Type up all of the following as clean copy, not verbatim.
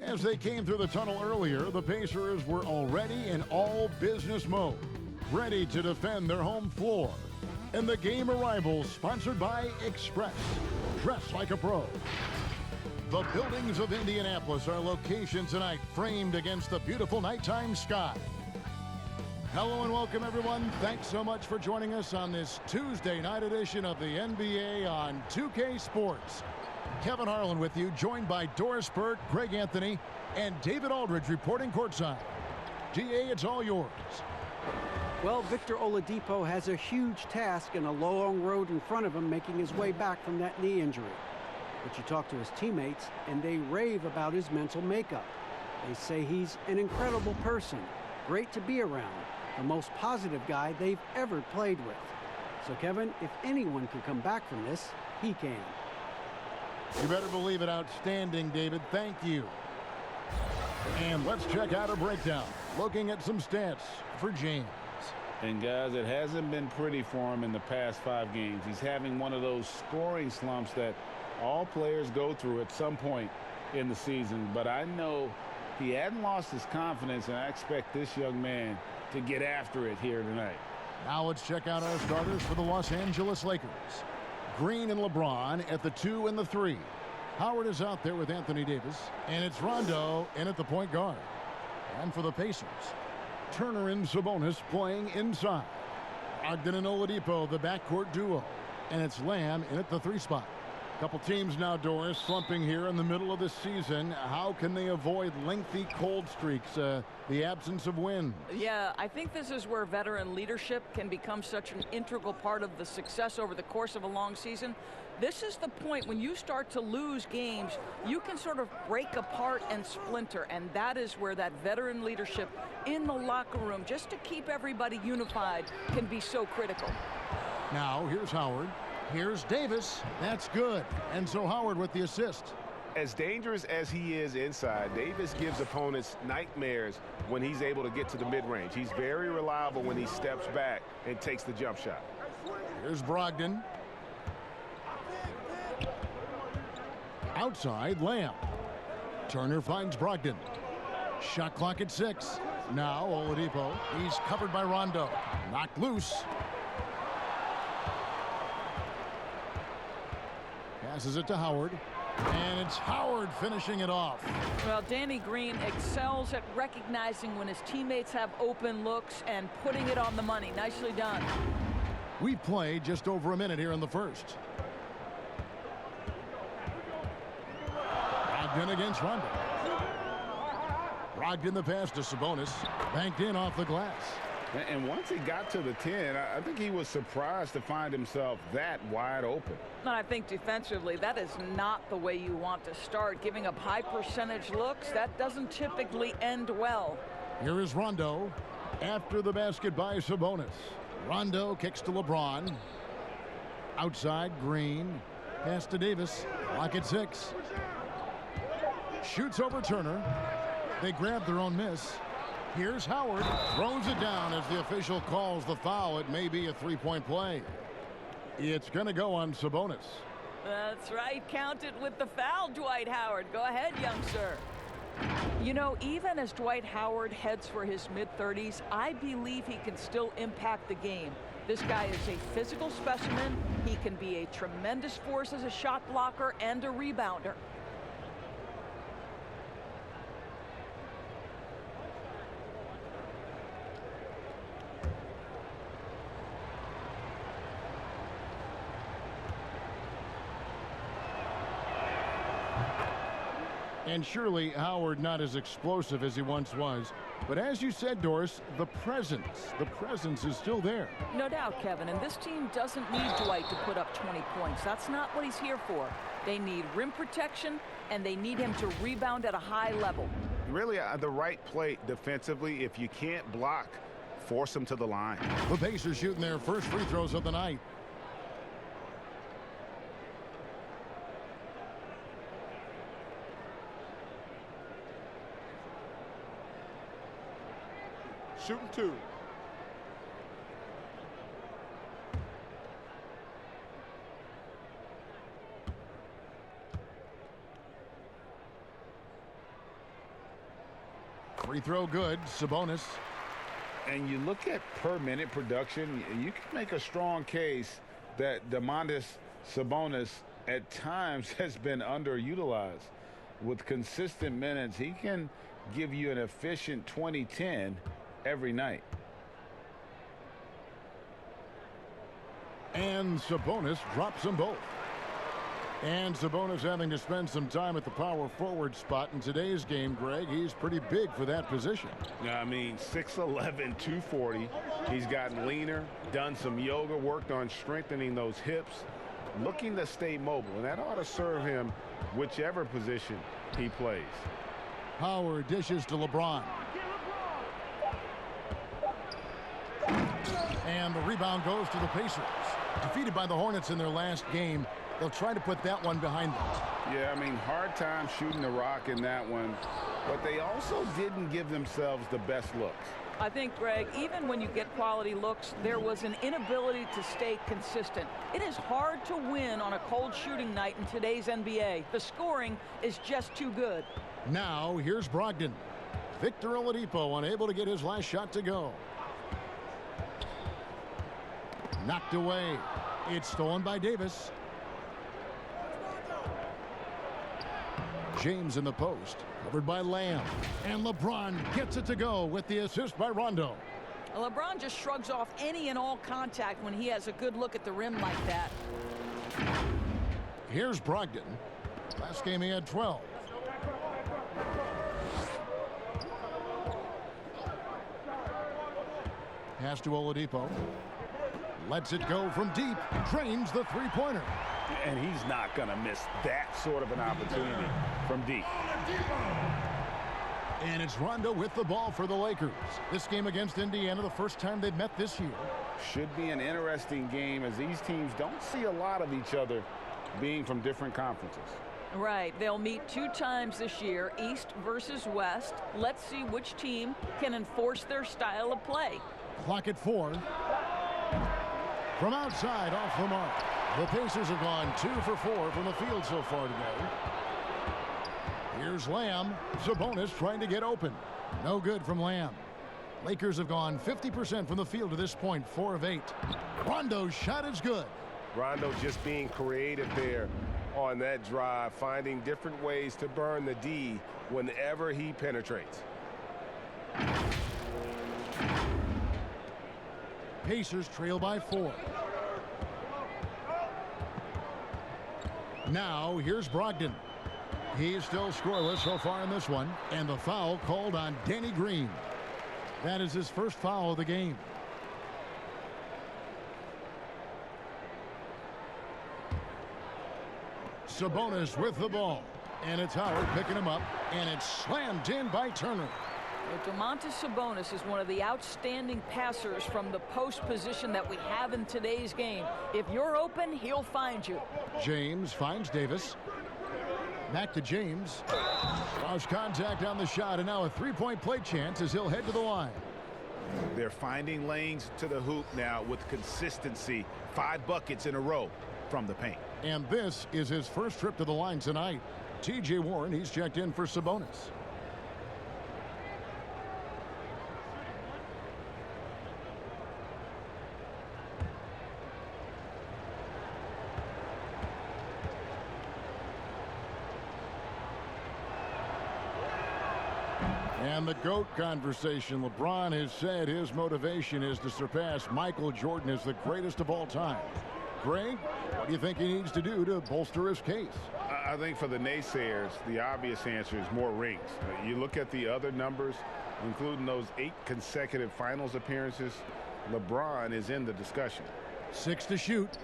As they came through the tunnel earlier, the Pacers were already in all business mode, ready to defend their home floor. And the game arrivals sponsored by Express. Dress like a pro. The buildings of Indianapolis are location tonight, framed against the beautiful nighttime sky. Hello and welcome, everyone. Thanks so much for joining us on this Tuesday night edition of the NBA on 2K Sports. Kevin Harlan with you, joined by Doris Burke, Greg Anthony, and David Aldridge reporting courtside. DA, it's all yours. Well, Victor Oladipo has a huge task and a long road in front of him making his way back from that knee injury. But you talk to his teammates, and they rave about his mental makeup. They say he's an incredible person, great to be around, the most positive guy they've ever played with. So, Kevin, if anyone can come back from this, he can. You better believe it. Outstanding, David. Thank you. And let's check out a breakdown, looking at some stats for James. And, guys, it hasn't been pretty for him in the past 5 games. He's having one of those scoring slumps that all players go through at some point in the season. But I know he hadn't lost his confidence, and I expect this young man to get after it here tonight. Now let's check out our starters for the Los Angeles Lakers. Green and LeBron at the 2 and the 3. Howard is out there with Anthony Davis, and it's Rondo in at the point guard. And for the Pacers, Turner and Sabonis playing inside. Brogdon and Oladipo, the backcourt duo. And it's Lamb in at the 3 spot. Couple teams now, Doris, slumping here in the middle of the season. How can they avoid lengthy cold streaks, the absence of wind? Yeah, I think this is where veteran leadership can become such an integral part of the success over the course of a long season. This is the point when you start to lose games, you can sort of break apart and splinter, and that is where that veteran leadership in the locker room, just to keep everybody unified, can be so critical. Now, here's Howard. Here's Davis. That's good. And so Howard with the assist. As dangerous as he is inside, Davis gives opponents nightmares when he's able to get to the mid-range. He's very reliable when he steps back and takes the jump shot. Here's Brogdon. Outside, Lamb. Turner finds Brogdon. Shot clock at 6. Now Oladipo. He's covered by Rondo. Knocked loose. Passes it to Howard. And it's Howard finishing it off. Well, Danny Green excels at recognizing when his teammates have open looks and putting it on the money. Nicely done. We've played just over a minute here in the first. Brogdon against Rondo. Brogdon the pass to Sabonis. Banked in off the glass. And once he got to the 10, I think he was surprised to find himself that wide open. And I think defensively, that is not the way you want to start. Giving up high percentage looks, that doesn't typically end well. Here is Rondo after the basket by Sabonis. Rondo kicks to LeBron. Outside, Green. Pass to Davis. Clock at 6. Shoots over Turner. They grab their own miss. Here's Howard. Throws it down as the official calls the foul. It may be a 3-point play. It's going to go on Sabonis. That's right. Count it with the foul, Dwight Howard. Go ahead, young sir. You know, even as Dwight Howard heads for his mid-30s, I believe he can still impact the game. This guy is a physical specimen. He can be a tremendous force as a shot blocker and a rebounder. And surely Howard not as explosive as he once was. But as you said, Doris, the presence is still there. No doubt, Kevin. And this team doesn't need Dwight to put up 20 points. That's not what he's here for. They need rim protection, and they need him to rebound at a high level. Really, the right play defensively. If you can't block, force him to the line. The Pacers shooting their first free throws of the night. Shooting 2. Free throw good. Sabonis. And you look at per minute production, you can make a strong case that Domantas Sabonis at times has been underutilized. With consistent minutes, he can give you an efficient 20-10 every night. And Sabonis drops them both. And Sabonis having to spend some time at the power forward spot in today's game, Greg. He's pretty big for that position. Yeah, I mean, 6'11", 240. He's gotten leaner, done some yoga, worked on strengthening those hips, looking to stay mobile. And that ought to serve him whichever position he plays. Howard dishes to LeBron. And the rebound goes to the Pacers. Defeated by the Hornets in their last game. They'll try to put that one behind them. Yeah, I mean, hard time shooting the rock in that one. But they also didn't give themselves the best looks. I think, Greg, even when you get quality looks, there was an inability to stay consistent. It is hard to win on a cold shooting night in today's NBA. The scoring is just too good. Now, here's Brogdon. Victor Oladipo unable to get his last shot to go. Knocked away. It's stolen by Davis. James in the post, covered by Lamb. And LeBron gets it to go with the assist by Rondo. LeBron just shrugs off any and all contact when he has a good look at the rim like that. Here's Brogdon. Last game he had 12. Pass to Oladipo. Lets it go from deep. Drains the three-pointer. And he's not going to miss that sort of an opportunity from deep. And it's Rondo with the ball for the Lakers. This game against Indiana, the first time they've met this year. Should be an interesting game as these teams don't see a lot of each other being from different conferences. Right. They'll meet 2 times this year, East versus West. Let's see which team can enforce their style of play. Clock at 4. From outside, off the mark. The Pacers have gone 2 for 4 from the field so far today. Here's Lamb. Sabonis trying to get open. No good from Lamb. Lakers have gone 50% from the field to this point, 4 of 8. Rondo's shot is good. Rondo just being creative there on that drive, finding different ways to burn the D whenever he penetrates. Pacers trail by 4. Now, here's Brogdon. He's still scoreless so far in this one. And the foul called on Danny Green. That is his first foul of the game. Sabonis with the ball. And it's Howard picking him up. And it's slammed in by Turner. Domantas Sabonis is one of the outstanding passers from the post position that we have in today's game. If you're open, he'll find you. James finds Davis. Back to James. Lost contact on the shot, and now a three-point play chance as he'll head to the line. They're finding lanes to the hoop now with consistency. 5 buckets in a row from the paint. And this is his first trip to the line tonight. T.J. Warren, he's checked in for Sabonis. And the GOAT conversation. LeBron has said his motivation is to surpass Michael Jordan as the greatest of all time. Greg, what do you think he needs to do to bolster his case? I think for the naysayers, the obvious answer is more rings. You look at the other numbers, including those 8 consecutive finals appearances, LeBron is in the discussion. 6 to shoot.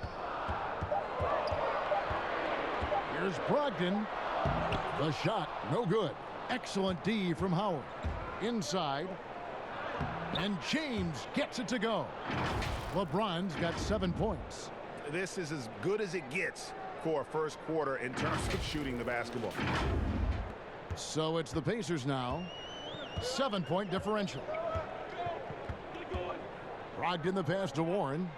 Here's Brogdon. The shot, no good. Excellent D from Howard. Inside. And James gets it to go. LeBron's got 7 points. This is as good as it gets for a first quarter in terms of shooting the basketball. So it's the Pacers now. 7-point differential. Brogdon the pass to Warren.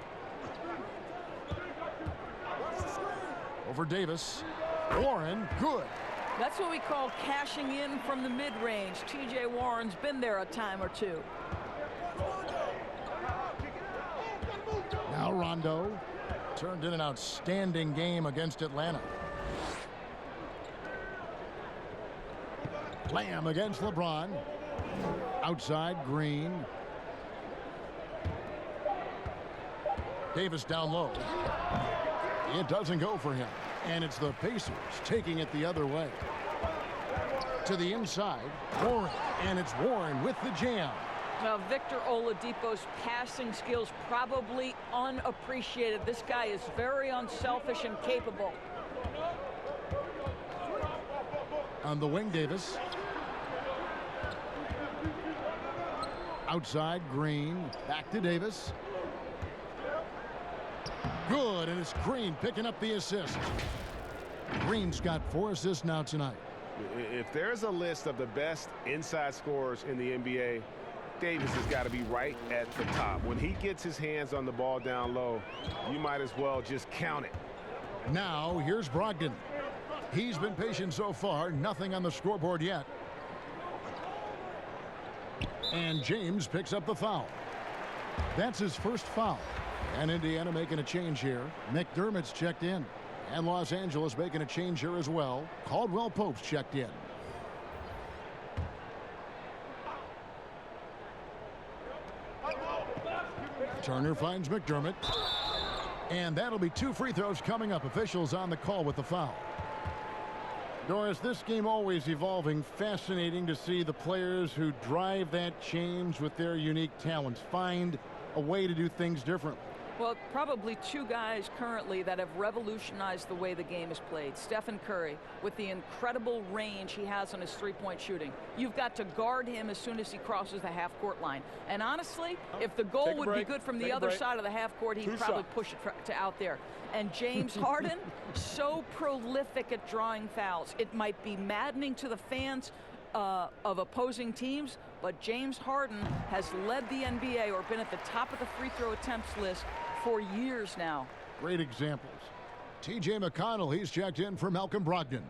Over Davis. Warren, good. That's what we call cashing in from the mid-range. T.J. Warren's been there a time or two. Now Rondo turned in an outstanding game against Atlanta. Lamb against LeBron. Outside, Green. Davis down low. It doesn't go for him. And it's the Pacers taking it the other way. To the inside, Warren. And it's Warren with the jam. Now, Victor Oladipo's passing skills probably unappreciated. This guy is very unselfish and capable. On the wing, Davis. Outside, Green. Back to Davis. Good, and it's Green picking up the assist. Green's got 4 assists now tonight. If there's a list of the best inside scorers in the NBA, Davis has got to be right at the top. When he gets his hands on the ball down low, you might as well just count it. Now, here's Brogdon. He's been patient so far, nothing on the scoreboard yet. And James picks up the foul. That's his first foul. And Indiana making a change here. McDermott's checked in. And Los Angeles making a change here as well. Caldwell Pope's checked in. Turner finds McDermott. And that'll be 2 free throws coming up. Officials on the call with the foul. Doris, this game always evolving. Fascinating to see the players who drive that change with their unique talents find a way to do things different. Well, probably 2 guys currently that have revolutionized the way the game is played. Stephen Curry, with the incredible range he has on his three-point shooting. You've got to guard him as soon as he crosses the half-court line. And honestly, if the goal would be good from the other side of the half-court, he'd probably push it to out there. And James Harden, so prolific at drawing fouls. It might be maddening to the fans of opposing teams, but James Harden has led the NBA or been at the top of the free throw attempts list for years now. Great examples. T.J. McConnell, he's checked in for Malcolm Brogdon.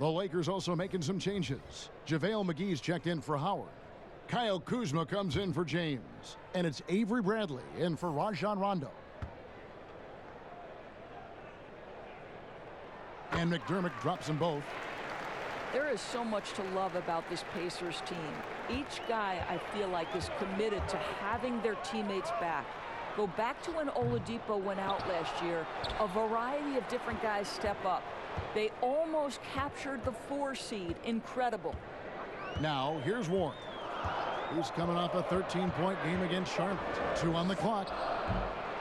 The Lakers also making some changes. JaVale McGee's checked in for Howard. Kyle Kuzma comes in for James. And it's Avery Bradley in for Rajon Rondo. And McDermott drops them both. There is so much to love about this Pacers team. Each guy, I feel like, is committed to having their teammates back. Go back to when Oladipo went out last year. A variety of different guys step up. They almost captured the 4 seed. Incredible. Now, here's Warren. He's coming off a 13-point game against Charlotte. 2 on the clock.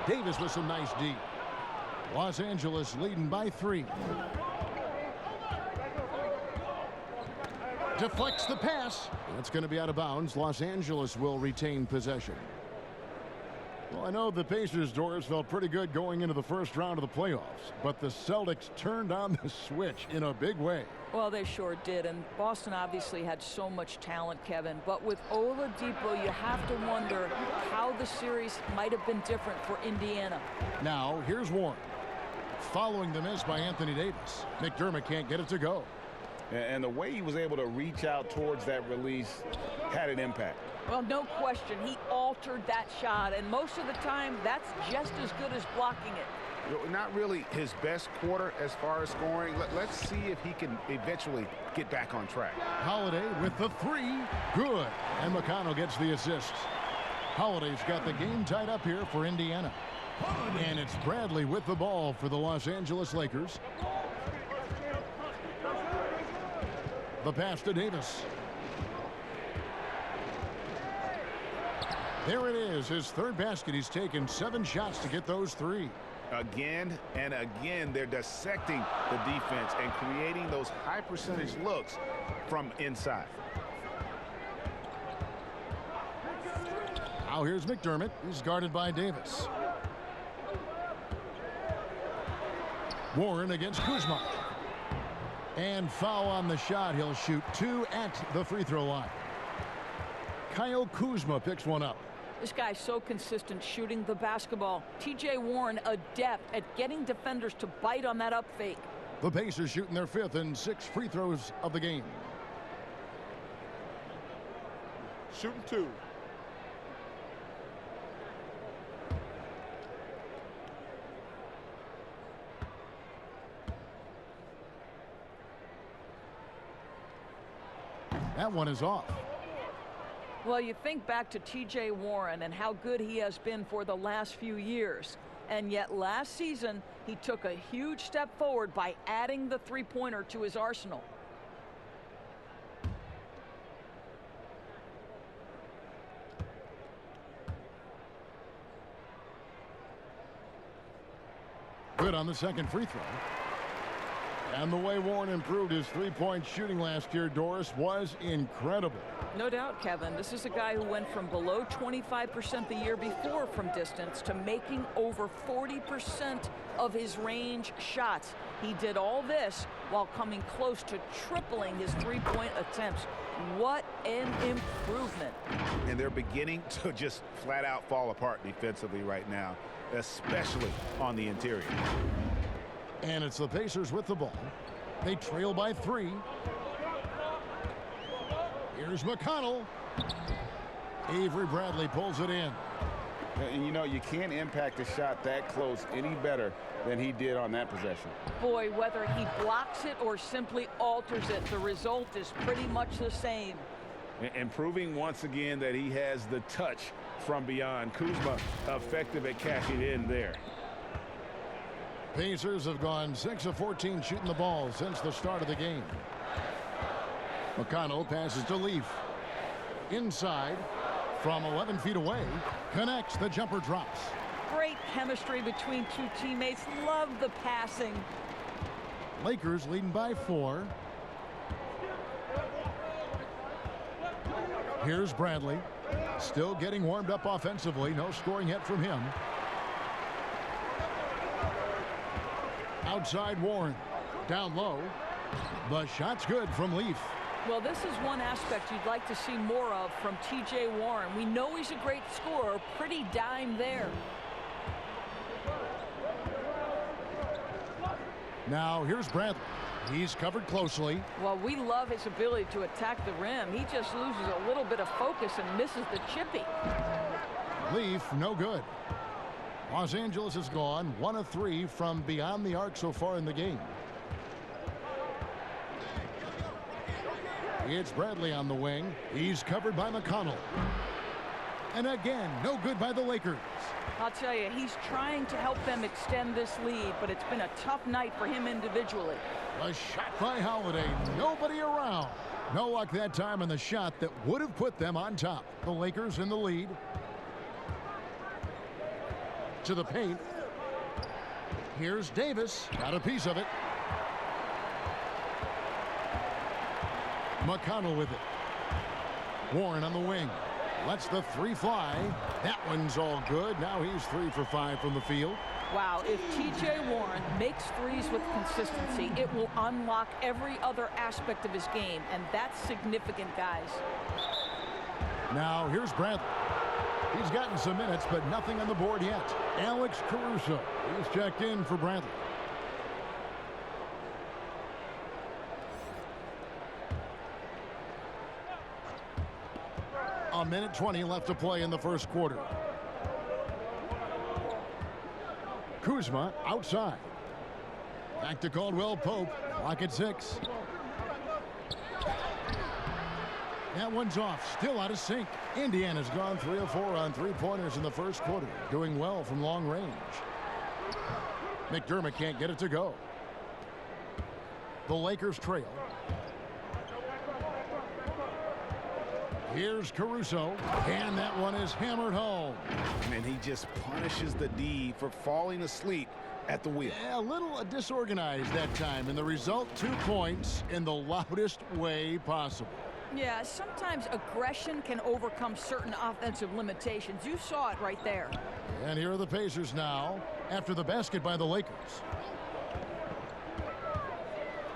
Davis with some nice D. Los Angeles leading by 3. Deflects the pass. That's going to be out of bounds. Los Angeles will retain possession. Well, I know the Pacers, Doris, felt pretty good going into the first round of the playoffs, but the Celtics turned on the switch in a big way. Well, they sure did, and Boston obviously had so much talent, Kevin, but with Oladipo, you have to wonder how the series might have been different for Indiana. Now, here's Warren. Following the miss by Anthony Davis. McDermott can't get it to go. And the way he was able to reach out towards that release had an impact. Well, no question. He altered that shot, and most of the time, that's just as good as blocking it. Not really his best quarter as far as scoring. Let's see if he can eventually get back on track. Holiday with the 3. Good. And McConnell gets the assist. Holiday's got the game tied up here for Indiana. And it's Bradley with the ball for the Los Angeles Lakers. The pass to Davis. There it is, his 3rd basket. He's taken 7 shots to get those 3. Again and again, they're dissecting the defense and creating those high percentage looks from inside. Now here's McDermott. He's guarded by Davis. Warren against Kuzma. And foul on the shot. He'll shoot 2 at the free throw line. Kyle Kuzma picks one up. This guy's so consistent shooting the basketball. T.J. Warren, adept at getting defenders to bite on that up fake. The Pacers shooting their 5th and 6th free throws of the game. Shooting 2. That one is off. Well, you think back to T.J. Warren and how good he has been for the last few years. And yet last season, he took a huge step forward by adding the three-pointer to his arsenal. Good on the second free throw. And the way Warren improved his three-point shooting last year, Doris, was incredible. No doubt, Kevin. This is a guy who went from below 25% the year before from distance to making over 40% of his range shots. He did all this while coming close to tripling his three-point attempts. What an improvement. And they're beginning to just flat out fall apart defensively right now, especially on the interior. And it's the Pacers with the ball. They trail by 3. Here's McConnell. Avery Bradley pulls it in. And you know, you can't impact a shot that close any better than he did on that possession. Boy, whether he blocks it or simply alters it, the result is pretty much the same. And proving once again that he has the touch from beyond. Kuzma effective at cashing in there. Pacers have gone 6 of 14 shooting the ball since the start of the game. McConnell passes to Leaf. Inside from 11 feet away. Connects. The jumper drops. Great chemistry between two teammates. Love the passing. Lakers leading by 4. Here's Bradley. Still getting warmed up offensively. No scoring yet from him. Outside Warren. Down low. The shot's good from Leaf. Well, this is one aspect you'd like to see more of from T.J. Warren. We know he's a great scorer. Pretty dime there. Now here's Bradley. He's covered closely. Well, we love his ability to attack the rim. He just loses a little bit of focus and misses the chippy. Leaf, no good. Los Angeles has gone 1 of 3 from beyond the arc so far in the game. It's Bradley on the wing. He's covered by McConnell. And again, no good by the Lakers. I'll tell you, he's trying to help them extend this lead, but it's been a tough night for him individually. A shot by Holiday. Nobody around. No luck that time on the shot that would have put them on top. The Lakers in the lead. To the paint. Here's Davis. Got a piece of it. McConnell with it. Warren on the wing. Lets the 3 fly. That one's all good. Now he's 3 for 5 from the field. Wow, if T.J. Warren makes threes with consistency, it will unlock every other aspect of his game, and that's significant, guys. Now here's Bradley. He's gotten some minutes, but nothing on the board yet. Alex Caruso. He's checked in for Bradley. A minute 20 left to play in the first quarter. Kuzma outside. Back to Caldwell Pope. Clock at 6. That one's off. Still out of sync. Indiana's gone 3 of 4 on three-pointers in the first quarter. Doing well from long range. McDermott can't get it to go. The Lakers trail. Here's Caruso, and that one is hammered home. And he just punishes the D for falling asleep at the wheel. Yeah, a little disorganized that time, and the result 2 points in the loudest way possible. Yeah, sometimes aggression can overcome certain offensive limitations. You saw it right there. And here are the Pacers now after the basket by the Lakers.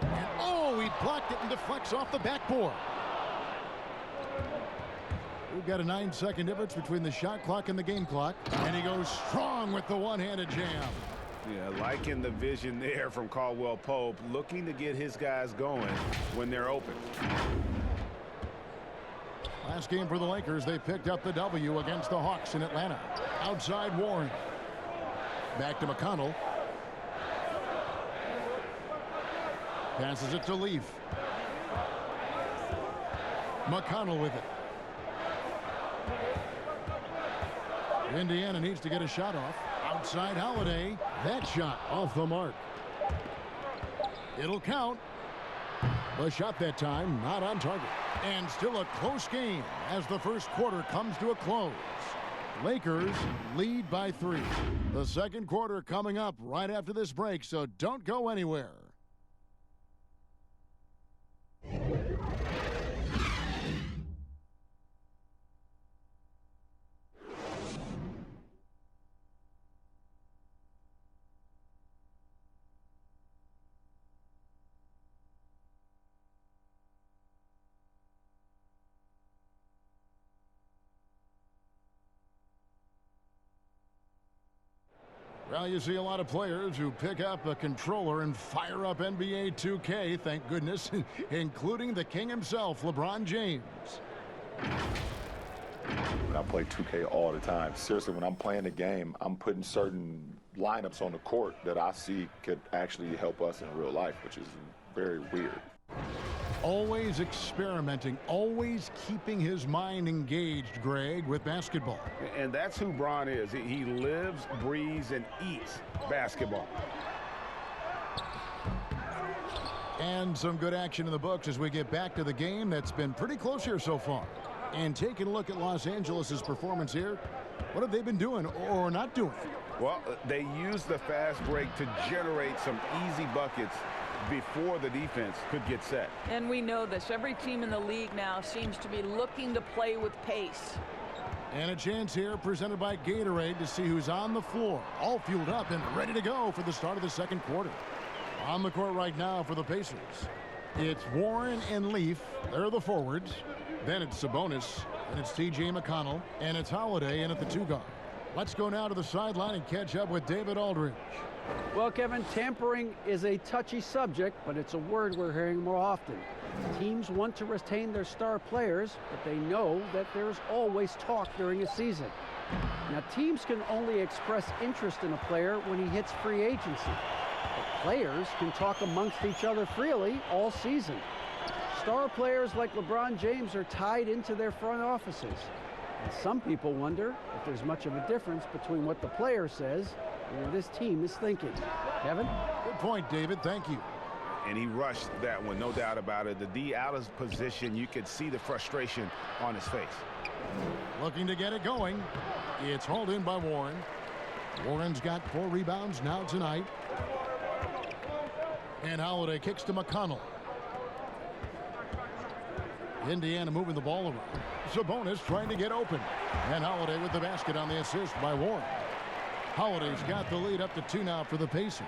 And oh, he blocked it and deflects off the backboard. We've got a 9-second difference between the shot clock and the game clock. And he goes strong with the one-handed jam. Yeah, liking the vision there from Caldwell Pope, looking to get his guys going when they're open. Last game for the Lakers, they picked up the W against the Hawks in Atlanta. Outside Warren. Back to McConnell. Passes it to Leaf. McConnell with it. Indiana needs to get a shot off. Outside Holiday. That shot off the mark. It'll count. The shot that time not on target. And still a close game as the first quarter comes to a close. Lakers lead by 3. The second quarter coming up right after this break, so don't go anywhere. Well, you see a lot of players who pick up a controller and fire up NBA 2K, thank goodness, including the king himself, LeBron James. I play 2K all the time. Seriously, when I'm playing the game, I'm putting certain lineups on the court that I see could actually help us in real life, which is very weird. Always experimenting, always keeping his mind engaged, Greg, with basketball. And that's who Bron is. He lives, breathes, and eats basketball. And some good action in the books as we get back to the game that's been pretty close here so far. And taking a look at Los Angeles' performance here, what have they been doing or not doing? Well, they used the fast break to generate some easy buckets before the defense could get set. And we know this. Every team in the league now seems to be looking to play with pace. And a chance here presented by Gatorade to see who's on the floor, all fueled up and ready to go for the start of the second quarter. On the court right now for the Pacers, it's Warren and Leaf. They're the forwards. Then it's Sabonis, and it's T.J. McConnell, and it's Holiday in at the 2 guard. Let's go now to the sideline and catch up with David Aldridge. Well, Kevin, tampering is a touchy subject, but it's a word we're hearing more often. Teams want to retain their star players, but they know that there's always talk during a season. Now, teams can only express interest in a player when he hits free agency. But players can talk amongst each other freely all season. Star players like LeBron James are tied into their front offices. And some people wonder if there's much of a difference between what the player says and what his team is thinking. Kevin? Good point, David. Thank you. And he rushed that one, no doubt about it. The D out of position, you could see the frustration on his face. Looking to get it going. It's hauled in by Warren. Warren's got 4 rebounds now tonight. And Holiday kicks to McConnell. Indiana moving the ball around. Sabonis trying to get open. And Holiday with the basket on the assist by Warren. Holiday's got the lead up to 2 now for the Pacers.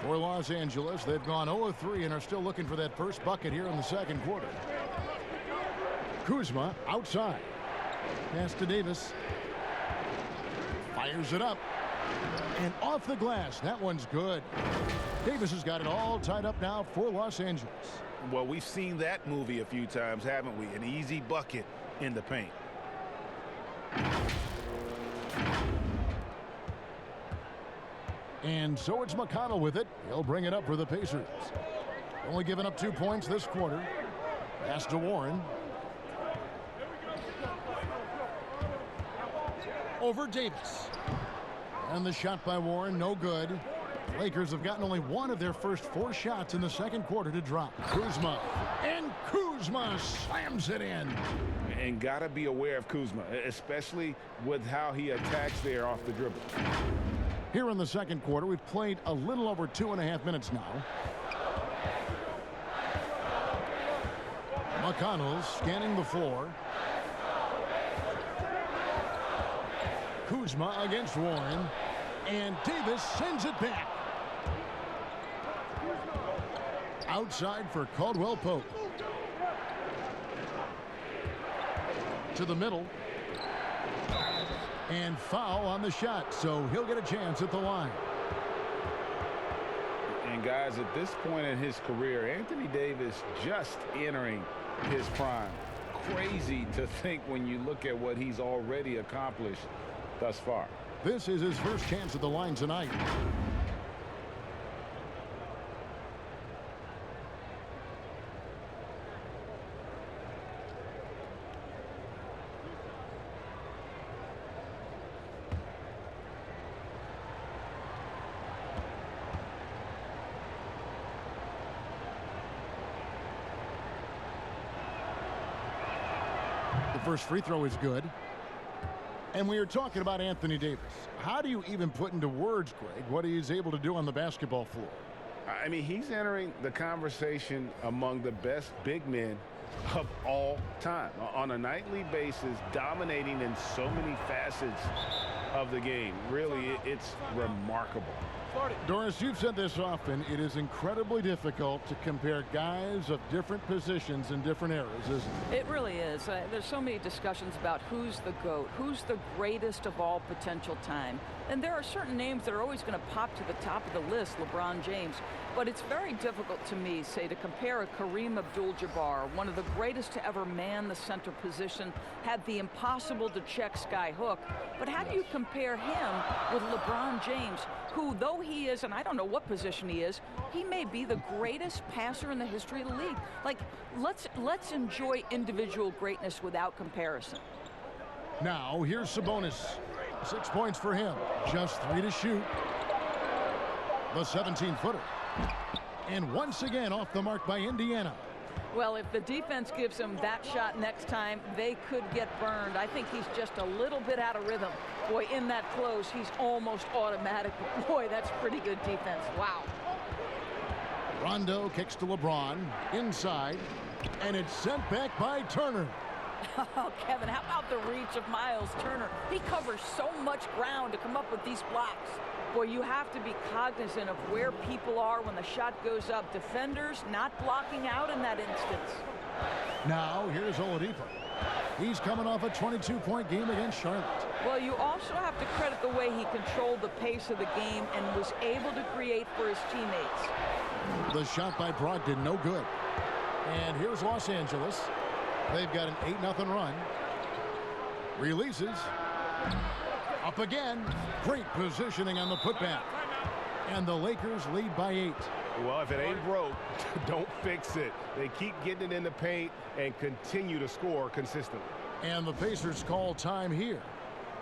For Los Angeles, they've gone 0-3 and are still looking for that first bucket here in the second quarter. Kuzma outside. Pass to Davis. Fires it up. And off the glass. That one's good. Davis has got it all tied up now for Los Angeles. Well, we've seen that movie a few times, haven't we? An easy bucket in the paint. And so it's McConnell with it. He'll bring it up for the Pacers. Only giving up 2 points this quarter. Pass to Warren. Over Davis. And the shot by Warren, no good. Lakers have gotten only 1 of their first 4 shots in the second quarter to drop. Kuzma. And Kuzma slams it in. And got to be aware of Kuzma, especially with how he attacks there off the dribble. Here in the second quarter, we've played a little over 2.5 minutes now. McConnell scanning the floor. Kuzma against Warren. And Davis sends it back. Outside for Caldwell Pope. To the middle. And foul on the shot, so he'll get a chance at the line. And guys, at this point in his career, Anthony Davis just entering his prime. Crazy to think when you look at what he's already accomplished thus far. This is his first chance at the line tonight. The first free throw is good. And we are talking about Anthony Davis. How do you even put into words, Greg, what he's able to do on the basketball floor? I mean, he's entering the conversation among the best big men of all time. On a nightly basis, dominating in so many facets of the game. Really, it's remarkable. Doris, you've said this often. It is incredibly difficult to compare guys of different positions in different eras, isn't it? It really is. There's so many discussions about who's the GOAT, who's the greatest of all potential time. And there are certain names that are always going to pop to the top of the list, LeBron James. But it's very difficult to me, say, to compare a Kareem Abdul-Jabbar, one of the greatest to ever man the center position, had the impossible to check sky hook. But how do you compare him with LeBron James, who, though he is, and I don't know what position he is, he may be the greatest passer in the history of the league. Like, let's enjoy individual greatness without comparison. Now, here's Sabonis. 6 points for him. Just 3 to shoot. The 17-footer. And once again off the mark by Indiana. Well, if the defense gives him that shot next time, they could get burned. I think he's just a little bit out of rhythm. Boy, in that close, he's almost automatic. Boy, that's pretty good defense. Wow. Rondo kicks to LeBron. Inside. And it's sent back by Turner. Oh, Kevin, how about the reach of Miles Turner? He covers so much ground to come up with these blocks. Boy, you have to be cognizant of where people are when the shot goes up. Defenders not blocking out in that instance. Now, here's Oladipo. He's coming off a 22-point game against Charlotte. Well, you also have to credit the way he controlled the pace of the game and was able to create for his teammates. The shot by Brogdon, no good. And here's Los Angeles. They've got an 8-0 run. Releases. Up again. Great positioning on the putback. And the Lakers lead by 8. Well, if it ain't broke, don't fix it. They keep getting it in the paint and continue to score consistently. And the Pacers call time here.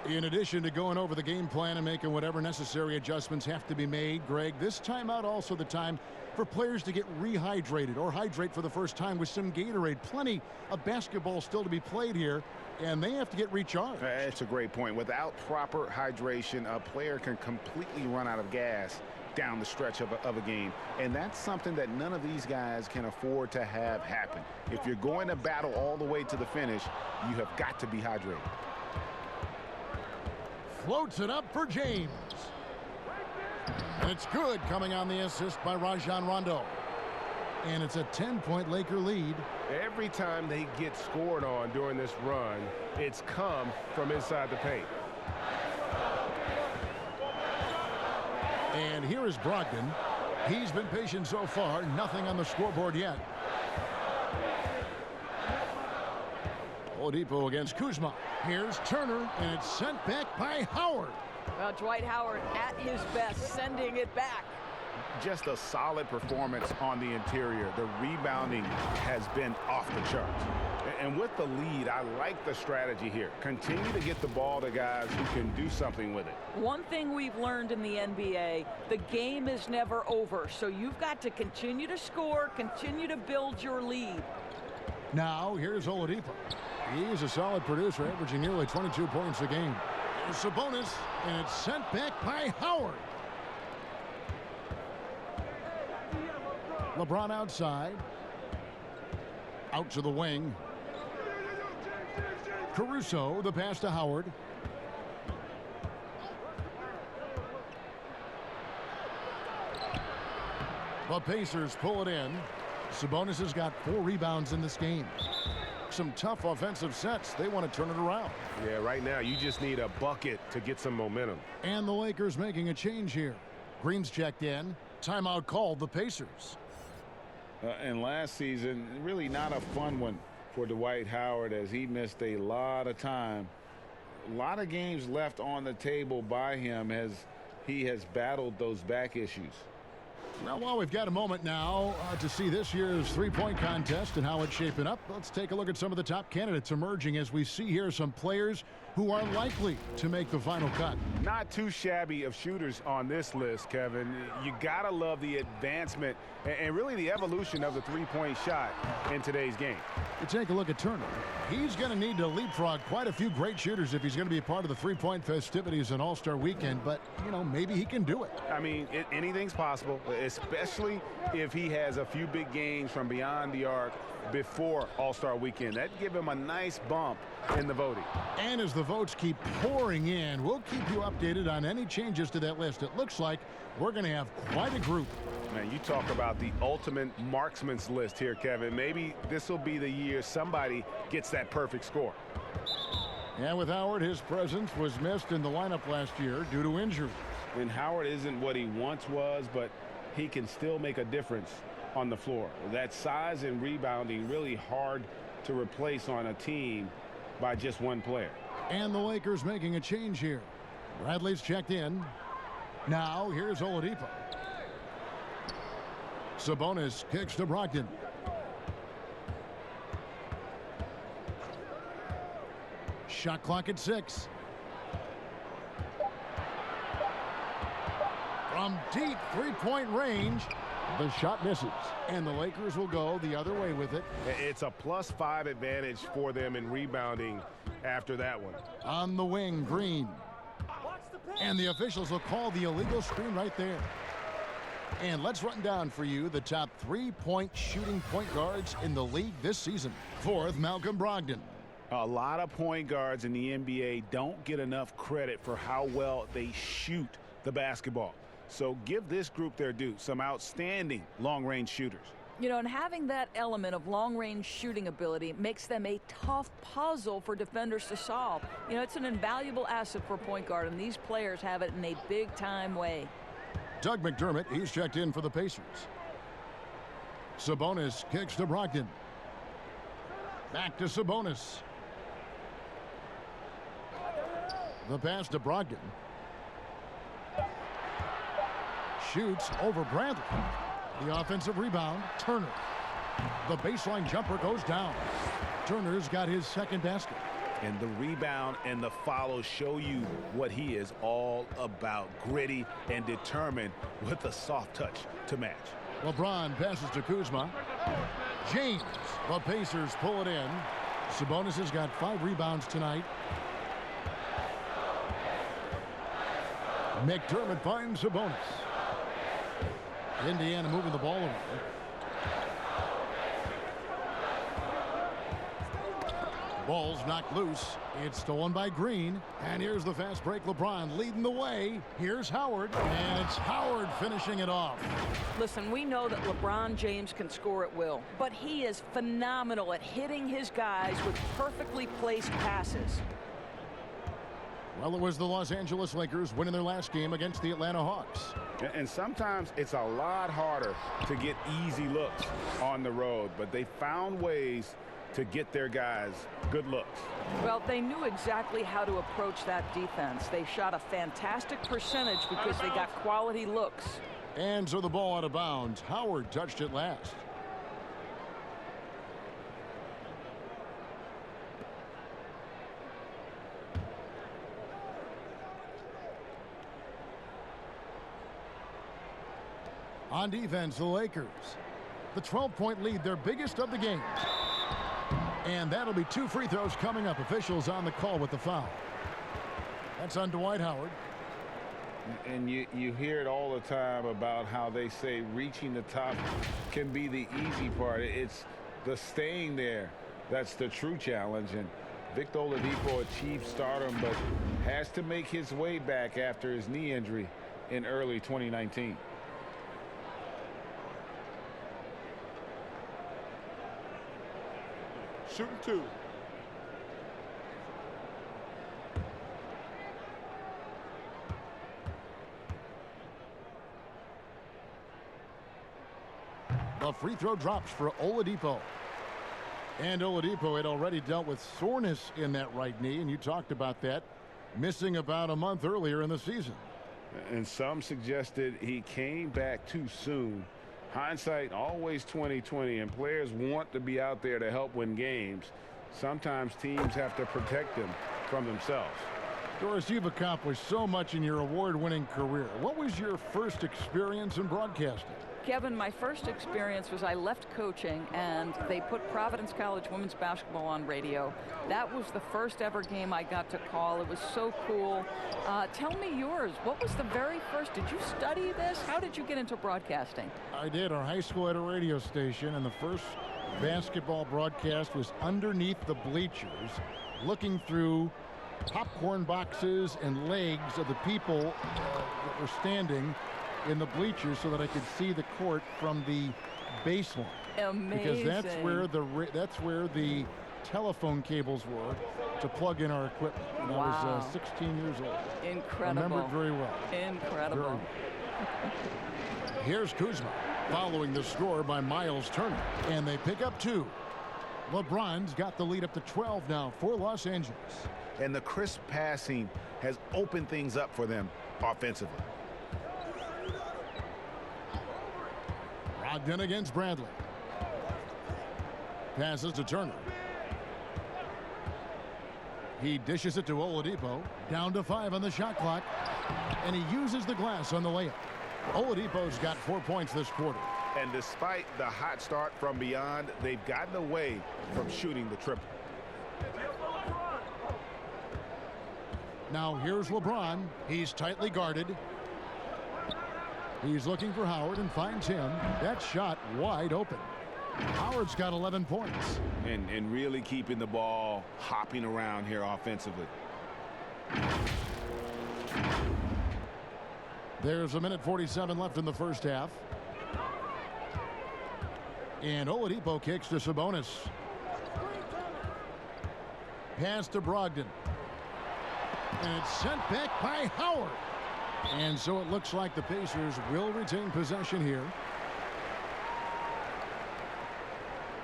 In addition to going over the game plan and making whatever necessary adjustments have to be made, Greg, this timeout also the time for players to get rehydrated or hydrate for the first time with some Gatorade. Plenty of basketball still to be played here, and they have to get recharged. That's a great point. Without proper hydration, a player can completely run out of gas down the stretch of a game. And that's something that none of these guys can afford to have happen. If you're going to battle all the way to the finish, you have got to be hydrated. Floats it up for James. And it's good, coming on the assist by Rajon Rondo. And it's a 10-point Laker lead. Every time they get scored on during this run, it's come from inside the paint. And here is Brogdon. He's been patient so far. Nothing on the scoreboard yet. Oladipo against Kuzma. Here's Turner, and it's sent back by Howard. Well, Dwight Howard at his best, sending it back. Just a solid performance on the interior. The rebounding has been off the charts. And with the lead, I like the strategy here. Continue to get the ball to guys who can do something with it. One thing we've learned in the NBA, the game is never over. So you've got to continue to score, continue to build your lead. Now, here's Oladipo. He's a solid producer, averaging nearly 22 points a game. There's Sabonis, and it's sent back by Howard. LeBron outside. Out to the wing. Caruso, the pass to Howard. The Pacers pull it in. Sabonis has got 4 rebounds in this game. Some tough offensive sets. They want to turn it around. Yeah, right now you just need a bucket to get some momentum. And the Lakers making a change here. Green's checked in. Timeout called the Pacers. And last season, really not a fun one for Dwight Howard as he missed a lot of time. A lot of games left on the table by him as he has battled those back issues. Well, we've got a moment now to see this year's three-point contest and how it's shaping up. Let's take a look at some of the top candidates emerging as we see here some players who are likely to make the final cut. Not too shabby of shooters on this list, Kevin. You gotta love the advancement and really the evolution of the three-point shot in today's game. You take a look at Turner. He's going to need to leapfrog quite a few great shooters if he's going to be a part of the three-point festivities in All-Star Weekend, but, you know, maybe he can do it. I mean, anything's possible, especially if he has a few big games from beyond the arc before All-Star Weekend. That'd give him a nice bump in the voting. And as the votes keep pouring in, we'll keep you updated on any changes to that list. It looks like we're going to have quite a group. Man, you talk about the ultimate marksman's list here, Kevin. Maybe this will be the year somebody gets that perfect score. And with Howard, his presence was missed in the lineup last year due to injury. And Howard isn't what he once was, but he can still make a difference on the floor. That size and rebounding really hard to replace on a team by just one player. And the Lakers making a change here. Bradley's checked in. Now here's Oladipo. Sabonis kicks to Brogdon. Shot clock at 6. From deep three-point range, the shot misses. And the Lakers will go the other way with it. It's a +5 advantage for them in rebounding after that one. On the wing, Green. And the officials will call the illegal screen right there. And let's run down for you the top three-point shooting point guards in the league this season. Fourth, Malcolm Brogdon. A lot of point guards in the NBA don't get enough credit for how well they shoot the basketball. So give this group their due. Some outstanding long-range shooters. You know, and having that element of long-range shooting ability makes them a tough puzzle for defenders to solve. You know, it's an invaluable asset for a point guard, and these players have it in a big-time way. Doug McDermott, he's checked in for the Pacers. Sabonis kicks to Brogdon. Back to Sabonis. The pass to Brogdon. Shoots over Bradley. The offensive rebound, Turner. The baseline jumper goes down. Turner's got his second basket. And the rebound and the follow show you what he is all about. Gritty and determined with a soft touch to match. LeBron passes to Kuzma. James. The Pacers pull it in. Sabonis has got 5 rebounds tonight. McDermott finds Sabonis. Indiana moving the ball over. Ball's knocked loose. It's stolen by Green. And here's the fast break. LeBron leading the way. Here's Howard. And it's Howard finishing it off. Listen, we know that LeBron James can score at will, but he is phenomenal at hitting his guys with perfectly placed passes. Well, it was the Los Angeles Lakers winning their last game against the Atlanta Hawks. And sometimes it's a lot harder to get easy looks on the road, but they found ways to get their guys good looks. Well, they knew exactly how to approach that defense. They shot a fantastic percentage because they got quality looks. And so the ball out of bounds. Howard touched it last. On defense, the Lakers. The 12-point lead, their biggest of the game. And that'll be 2 free throws coming up. Officials on the call with the foul. That's on Dwight Howard. And you hear it all the time about how they say reaching the top can be the easy part. It's the staying there that's the true challenge. And Victor Oladipo achieved stardom, but has to make his way back after his knee injury in early 2019. Shooting two. The free throw drops for Oladipo. And Oladipo had already dealt with soreness in that right knee, and you talked about that, missing about a month earlier in the season. And some suggested he came back too soon. Hindsight always 20/20, and players want to be out there to help win games. Sometimes teams have to protect them from themselves. Doris, you've accomplished so much in your award-winning career. What was your first experience in broadcasting? Kevin, my first experience was I left coaching and they put Providence College women's basketball on radio. That was the first ever game I got to call. It was so cool. Tell me yours. What was the very first? Did you study this? How did you get into broadcasting? I did. Our high school had a radio station, and the first basketball broadcast was underneath the bleachers, looking through popcorn boxes and legs of the people that were standing in the bleachers so that I could see the court from the baseline. Amazing. Because that's where the telephone cables were to plug in our equipment. And I was 16 years old. Incredible. Remember it very well. Incredible. Here's Kuzma following the score by Miles Turner, and they pick up 2. LeBron's got the lead up to 12 now for Los Angeles. And the crisp passing has opened things up for them offensively. Brogdon against Bradley. Passes to Turner. He dishes it to Oladipo. Down to 5 on the shot clock. And he uses the glass on the layup. Oladipo's got 4 points this quarter. And despite the hot start from beyond, they've gotten away from shooting the triple. Now here's LeBron. He's tightly guarded. He's looking for Howard and finds him. That shot wide open. Howard's got 11 points. And really keeping the ball hopping around here offensively. There's a minute 47 left in the first half. And Oladipo kicks to Sabonis. Pass to Brogdon. And it's sent back by Howard. And so it looks like the Pacers will retain possession here.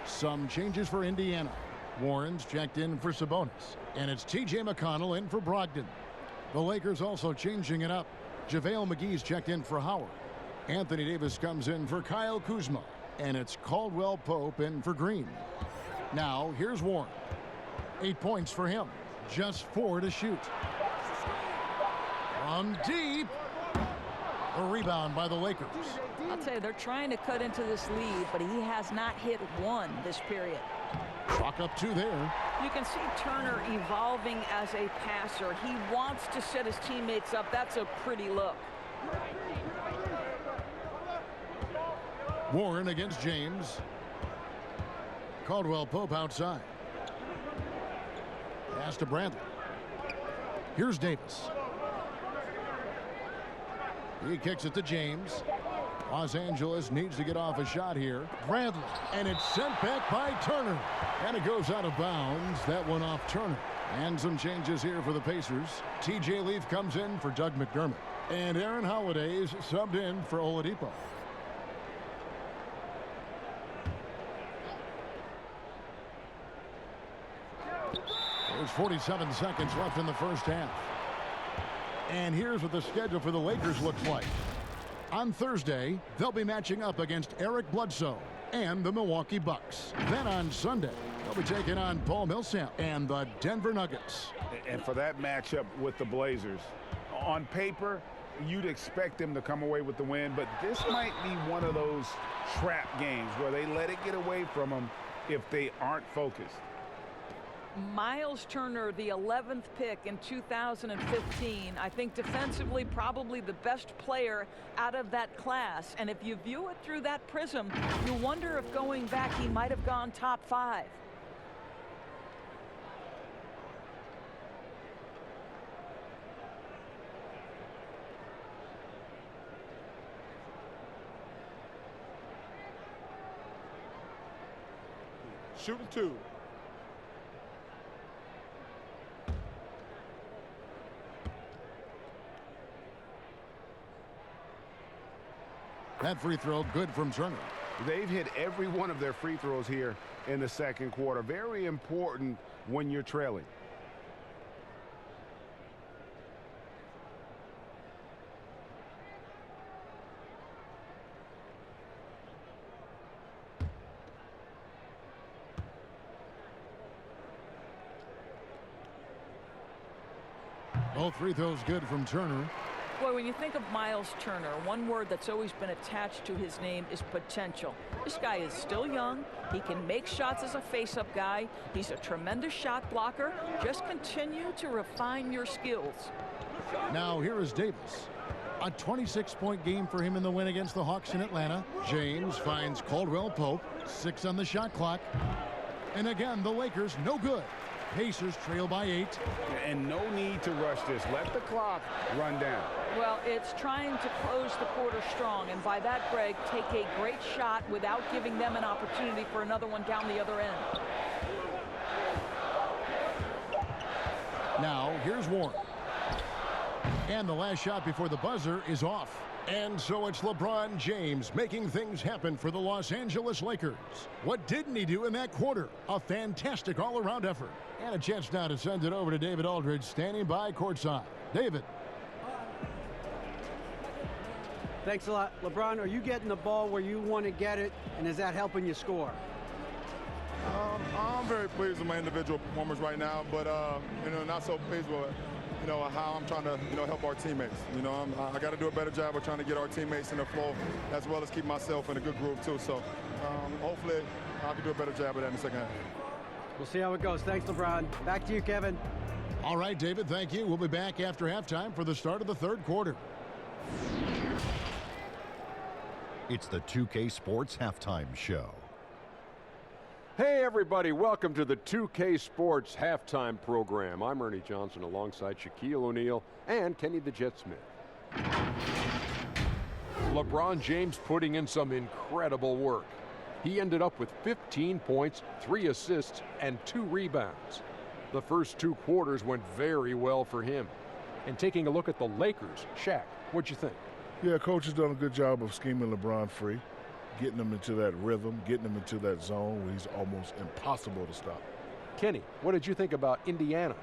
Some changes for Indiana. Warren's checked in for Sabonis. And it's T.J. McConnell in for Brogdon. The Lakers also changing it up. JaVale McGee's checked in for Howard. Anthony Davis comes in for Kyle Kuzma. And it's Caldwell Pope in for Green. Now here's Warren. 8 points for him. Just 4 to shoot. From deep. A rebound by the Lakers. I'll tell you, they're trying to cut into this lead, but he has not hit one this period. Chalk up 2 there. You can see Turner evolving as a passer. He wants to set his teammates up. That's a pretty look. Warren against James. Caldwell Pope outside. Pass to Bradley. Here's Davis. He kicks it to James. Los Angeles needs to get off a shot here. Bradley. And it's sent back by Turner. And it goes out of bounds. That one off Turner. And some changes here for the Pacers. T.J. Leaf comes in for Doug McDermott. And Aaron Holiday's subbed in for Oladipo. There's 47 seconds left in the first half. And here's what the schedule for the Lakers looks like. On Thursday, they'll be matching up against Eric Bledsoe and the Milwaukee Bucks. Then on Sunday, they'll be taking on Paul Millsap and the Denver Nuggets. And for that matchup with the Blazers, on paper, you'd expect them to come away with the win, but this might be one of those trap games where they let it get away from them if they aren't focused. Miles Turner, the 11th pick in 2015. I think defensively probably the best player out of that class. And if you view it through that prism, you wonder if going back he might have gone top 5. Shooting 2. That free throw good from Turner. They've hit every one of their free throws here in the second quarter. Very important when you're trailing. Both free throws good from Turner. Boy, when you think of Miles Turner, one word that's always been attached to his name is potential. This guy is still young. He can make shots as a face-up guy. He's a tremendous shot blocker. Just continue to refine your skills. Now here is Davis. A 26-point game for him in the win against the Hawks in Atlanta. James finds Caldwell Pope. 6 on the shot clock. And again, the Lakers no good. Pacers trail by 8. And no need to rush this. Let the clock run down. Well, it's trying to close the quarter strong, and by that, Greg, take a great shot without giving them an opportunity for another one down the other end. Now, here's Warren. And the last shot before the buzzer is off. And so it's LeBron James making things happen for the Los Angeles Lakers. What didn't he do in that quarter? A fantastic all-around effort. And a chance now to send it over to David Aldridge, standing by courtside. David. Thanks a lot. LeBron, are you getting the ball where you want to get it, and is that helping you score? I'm very pleased with my individual performance right now, but not so pleased with how I'm trying to help our teammates. I got to do a better job of trying to get our teammates in the flow, as well as keep myself in a good groove too. So hopefully I can do a better job of that in the second half. We'll see how it goes. Thanks, LeBron. Back to you, Kevin. All right, David, thank you. We'll be back after halftime for the start of the third quarter. It's the 2K Sports Halftime Show. Hey everybody, welcome to the 2K Sports Halftime Program. I'm Ernie Johnson alongside Shaquille O'Neal and Kenny the Jet Smith. LeBron James putting in some incredible work. He ended up with 15 points, 3 assists, and 2 rebounds. The first 2 quarters went very well for him. And taking a look at the Lakers, Shaq, what'd you think? Yeah, coach has done a good job of scheming LeBron free, getting him into that rhythm, getting him into that zone where he's almost impossible to stop. Kenny, what did you think about Indiana?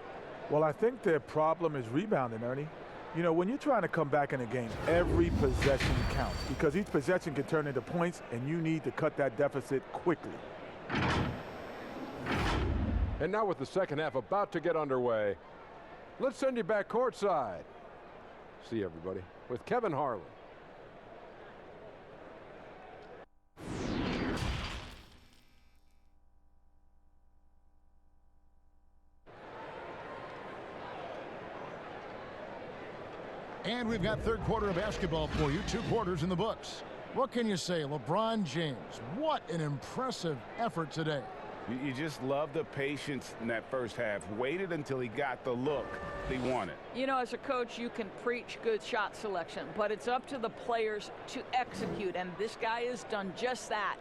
Well, I think their problem is rebounding, Ernie. When you're trying to come back in a game, every possession counts because each possession can turn into points, and you need to cut that deficit quickly. And now with the second half about to get underway, let's send you back courtside. See everybody with Kevin Harlan. And we've got third quarter of basketball for you. 2 quarters in the books. What can you say? LeBron James, what an impressive effort today. You just love the patience in that first half. Waited until he got the look he wanted. As a coach, you can preach good shot selection, but it's up to the players to execute, and this guy has done just that.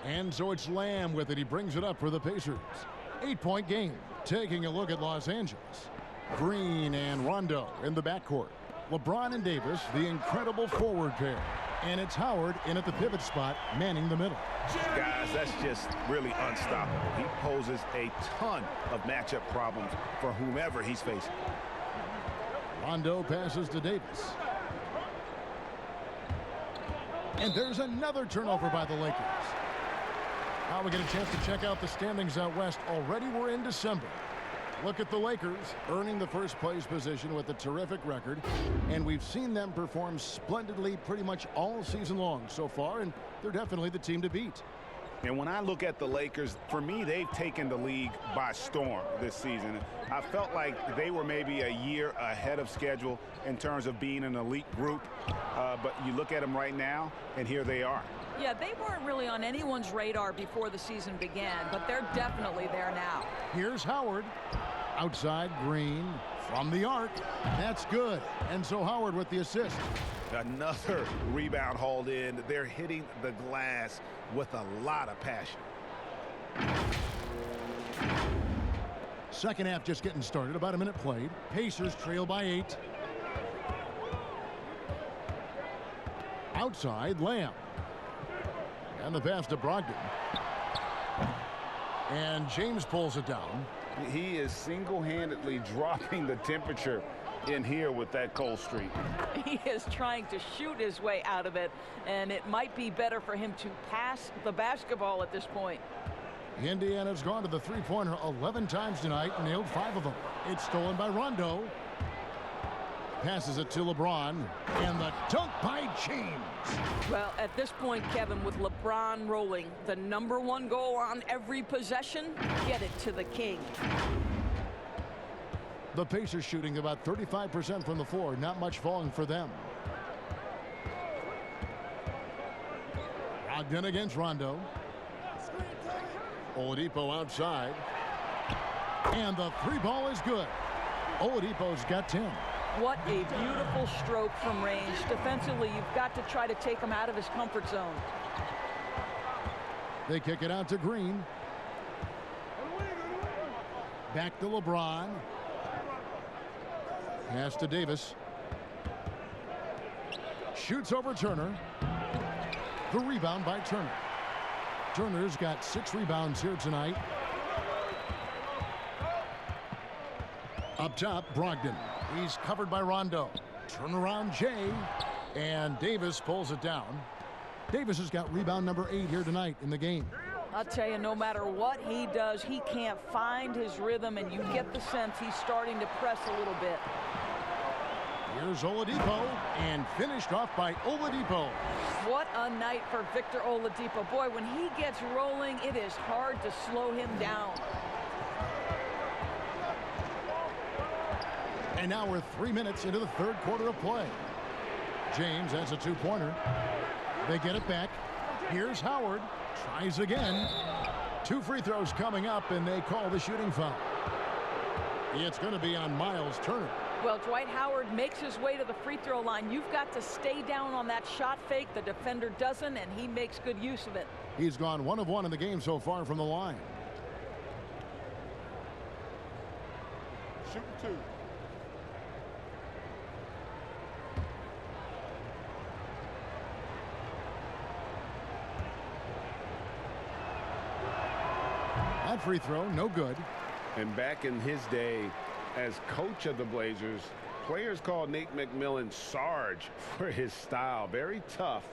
And so it's Lamb with it. He brings it up for the Pacers. 8-point game. Taking a look at Los Angeles. Green and Rondo in the backcourt. LeBron and Davis, the incredible forward pair. And it's Howard in at the pivot spot, manning the middle. Guys, that's just really unstoppable. He poses a ton of matchup problems for whomever he's facing. Rondo passes to Davis. And there's another turnover by the Lakers. Now we get a chance to check out the standings out west. Already we're in December. Look at the Lakers earning the first place position with a terrific record. And we've seen them perform splendidly pretty much all season long so far. And they're definitely the team to beat. And when I look at the Lakers, for me, they've taken the league by storm this season. I felt like they were maybe a year ahead of schedule in terms of being an elite group. But you look at them right now, and here they are. Yeah, they weren't really on anyone's radar before the season began, but they're definitely there now. Here's Howard. Outside Green from the arc. That's good. And so Howard with the assist. Another rebound hauled in. They're hitting the glass with a lot of passion. Second half just getting started. About a minute played. Pacers trail by 8. Outside, Lamb. And the pass to Brogdon. And James pulls it down. He is single-handedly dropping the temperature in here with that cold streak. He is trying to shoot his way out of it, and it might be better for him to pass the basketball at this point. Indiana's gone to the three-pointer 11 times tonight and nailed 5 of them. It's stolen by Rondo. Passes it to LeBron, and the dunk by James. Well, at this point, Kevin, with LeBron rolling, the #1 goal on every possession, get it to the king. The Pacers shooting about 35% from the floor. Not much falling for them. Brogdon against Rondo. Oladipo outside. And the 3-ball is good. Oladipo's got 10. What a beautiful stroke from range. Defensively, you've got to try to take him out of his comfort zone. They kick it out to Green. Back to LeBron. Pass to Davis. Shoots over Turner. The rebound by Turner. Turner's got 6 rebounds here tonight. Up top, Brogdon. He's covered by Rondo. Turnaround Jay. And Davis pulls it down. Davis has got rebound number 8 here tonight in the game. I'll tell you, no matter what he does, he can't find his rhythm, and you get the sense he's starting to press a little bit. Here's Oladipo, and finished off by Oladipo. What a night for Victor Oladipo. Boy, when he gets rolling, it is hard to slow him down. And now we're 3 minutes into the third quarter of play. James has a 2-pointer. They get it back. Here's Howard. Tries again. 2 free throws coming up, and they call the shooting foul. It's going to be on Miles Turner. Well, Dwight Howard makes his way to the free throw line. You've got to stay down on that shot fake. The defender doesn't, and he makes good use of it. He's gone 1 of 1 in the game so far from the line. Shooting 2. That free throw, no good. And back in his day as coach of the Blazers, players called Nate McMillan Sarge for his style. Very tough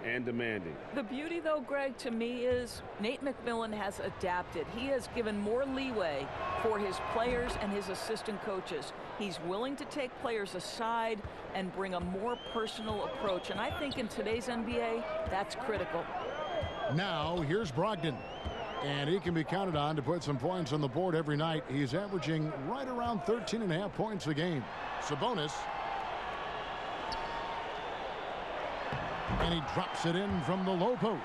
and demanding. The beauty, though, Greg, to me is Nate McMillan has adapted. He has given more leeway for his players and his assistant coaches. He's willing to take players aside and bring a more personal approach. And I think in today's NBA, that's critical. Now, here's Brogdon. And he can be counted on to put some points on the board every night. He's averaging right around 13.5 points a game. Sabonis. And he drops it in from the low post.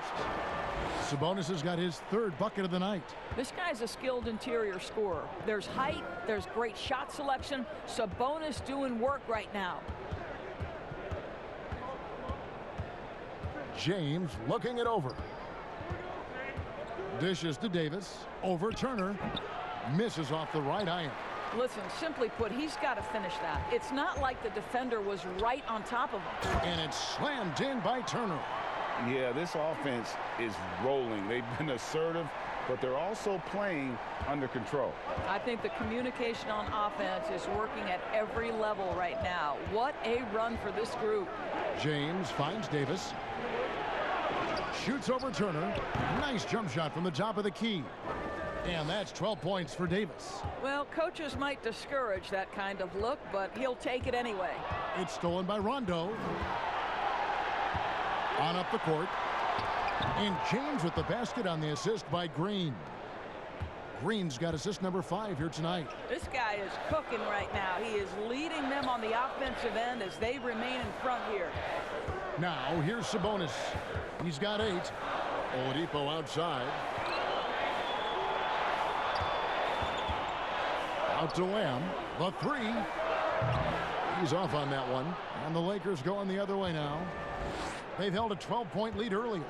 Sabonis has got his 3rd bucket of the night. This guy's a skilled interior scorer. There's height, there's great shot selection. Sabonis doing work right now. James looking it over. Dishes to Davis. Over Turner. Misses off the right iron. Listen, simply put, he's got to finish that. It's not like the defender was right on top of him. And it's slammed in by Turner. Yeah, this offense is rolling. They've been assertive, but they're also playing under control. I think the communication on offense is working at every level right now. What a run for this group. James finds Davis. Shoots over Turner. Nice jump shot from the top of the key. And that's 12 points for Davis. Well, coaches might discourage that kind of look, but he'll take it anyway. It's stolen by Rondo. On up the court. And James with the basket on the assist by Green. Green's got assist number 5 here tonight. This guy is cooking right now. He is leading them on the offensive end as they remain in front here. Now, here's Sabonis. He's got 8. Oladipo outside. Out to Lamb. The 3. He's off on that one. And the Lakers going the other way now. They've held a 12-point lead earlier.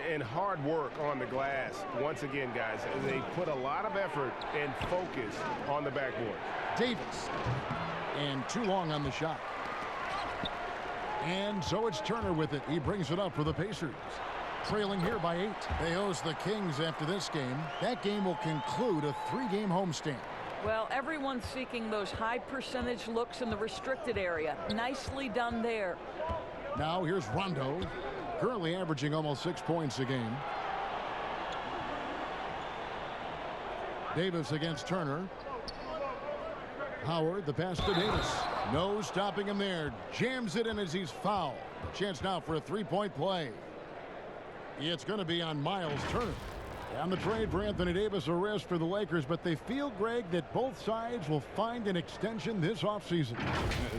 And hard work on the glass. Once again, guys, they put a lot of effort and focus on the backboard. Davis. And too long on the shot. And so it's Turner with it. He brings it up for the Pacers. Trailing here by 8. They host the Kings after this game. That game will conclude a 3-game homestand. Well, everyone's seeking those high percentage looks in the restricted area. Nicely done there. Now here's Rondo, currently averaging almost 6 points a game. Davis against Turner. Howard, the pass to Davis. No stopping him there. Jams it in as he's fouled. A chance now for a 3-point play. It's going to be on Miles Turner. And the trade for Anthony Davis, a risk for the Lakers, but they feel, Greg, that both sides will find an extension this offseason.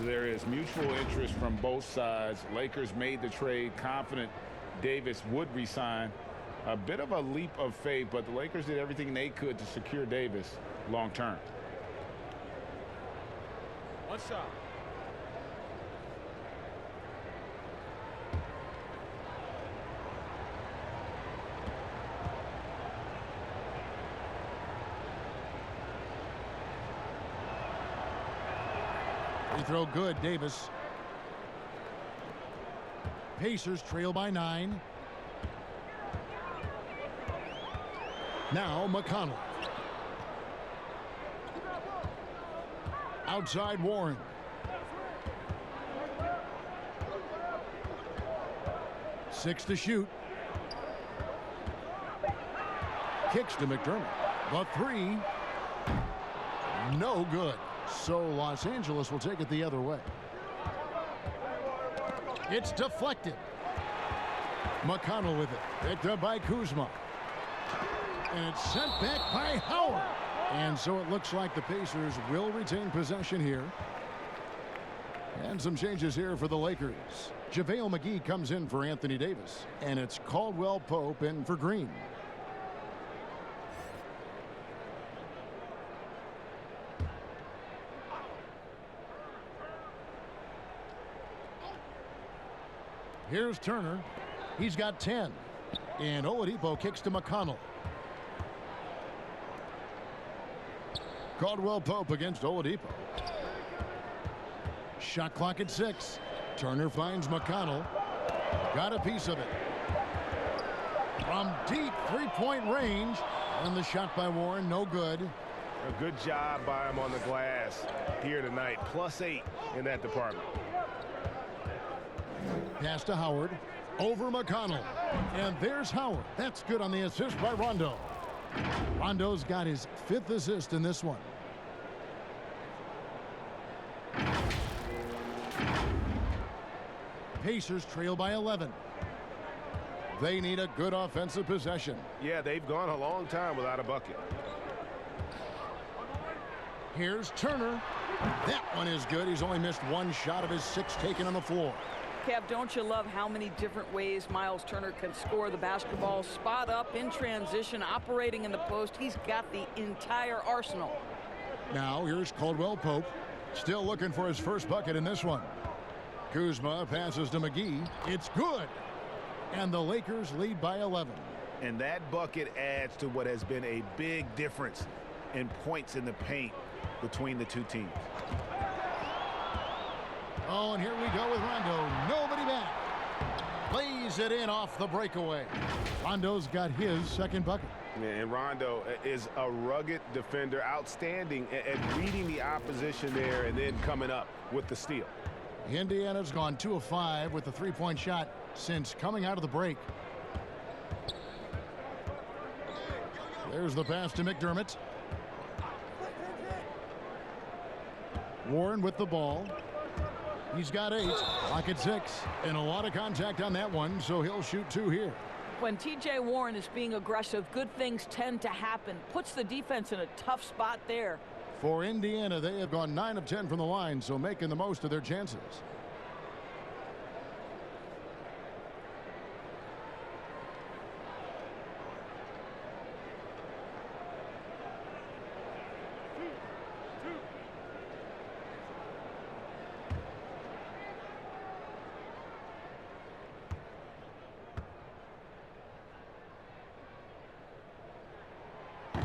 There is mutual interest from both sides. Lakers made the trade, confident Davis would resign. A bit of a leap of faith, but the Lakers did everything they could to secure Davis long term. One shot. Free throw good, Davis. Pacers trail by 9. Now McConnell. Outside Warren. Six to shoot. Kicks to McDermott. The 3. No good. So Los Angeles will take it the other way. It's deflected. McConnell with it. Picked up by Kuzma. And it's sent back by Howard. And so it looks like the Pacers will retain possession here. And some changes here for the Lakers. JaVale McGee comes in for Anthony Davis. And it's Caldwell Pope in for Green. Here's Turner. He's got 10. And Oladipo kicks to McConnell. Caldwell Pope against Oladipo. Shot clock at 6. Turner finds McConnell. Got a piece of it. From deep 3-point range. And the shot by Warren, no good. A good job by him on the glass here tonight. +8 in that department. Pass to Howard. Over McConnell. And there's Howard. That's good on the assist by Rondo. Rondo's got his 5th assist in this one. Pacers trail by 11. They need a good offensive possession. Yeah, they've gone a long time without a bucket. Here's Turner. That one is good. He's only missed 1 shot of his 6 taken on the floor. Kev, don't you love how many different ways Miles Turner can score the basketball? Spot up, in transition, operating in the post. He's got the entire arsenal. Now here's Caldwell Pope. Still looking for his first bucket in this one. Kuzma passes to McGee. It's good. And the Lakers lead by 11. And that bucket adds to what has been a big difference in points in the paint between the two teams. Oh, and here we go with Rondo. Nobody back. Lays it in off the breakaway. Rondo's got his 2nd bucket. And Rondo is a rugged defender, outstanding at reading the opposition there and then coming up with the steal. Indiana's gone 2 of 5 with the 3-point shot since coming out of the break. There's the pass to McDermott. Warren with the ball. He's got 8. Clock at 6. And a lot of contact on that one, so he'll shoot 2 here. When T.J. Warren is being aggressive, good things tend to happen. Puts the defense in a tough spot there. For Indiana, they have gone 9 of 10 from the line, so making the most of their chances.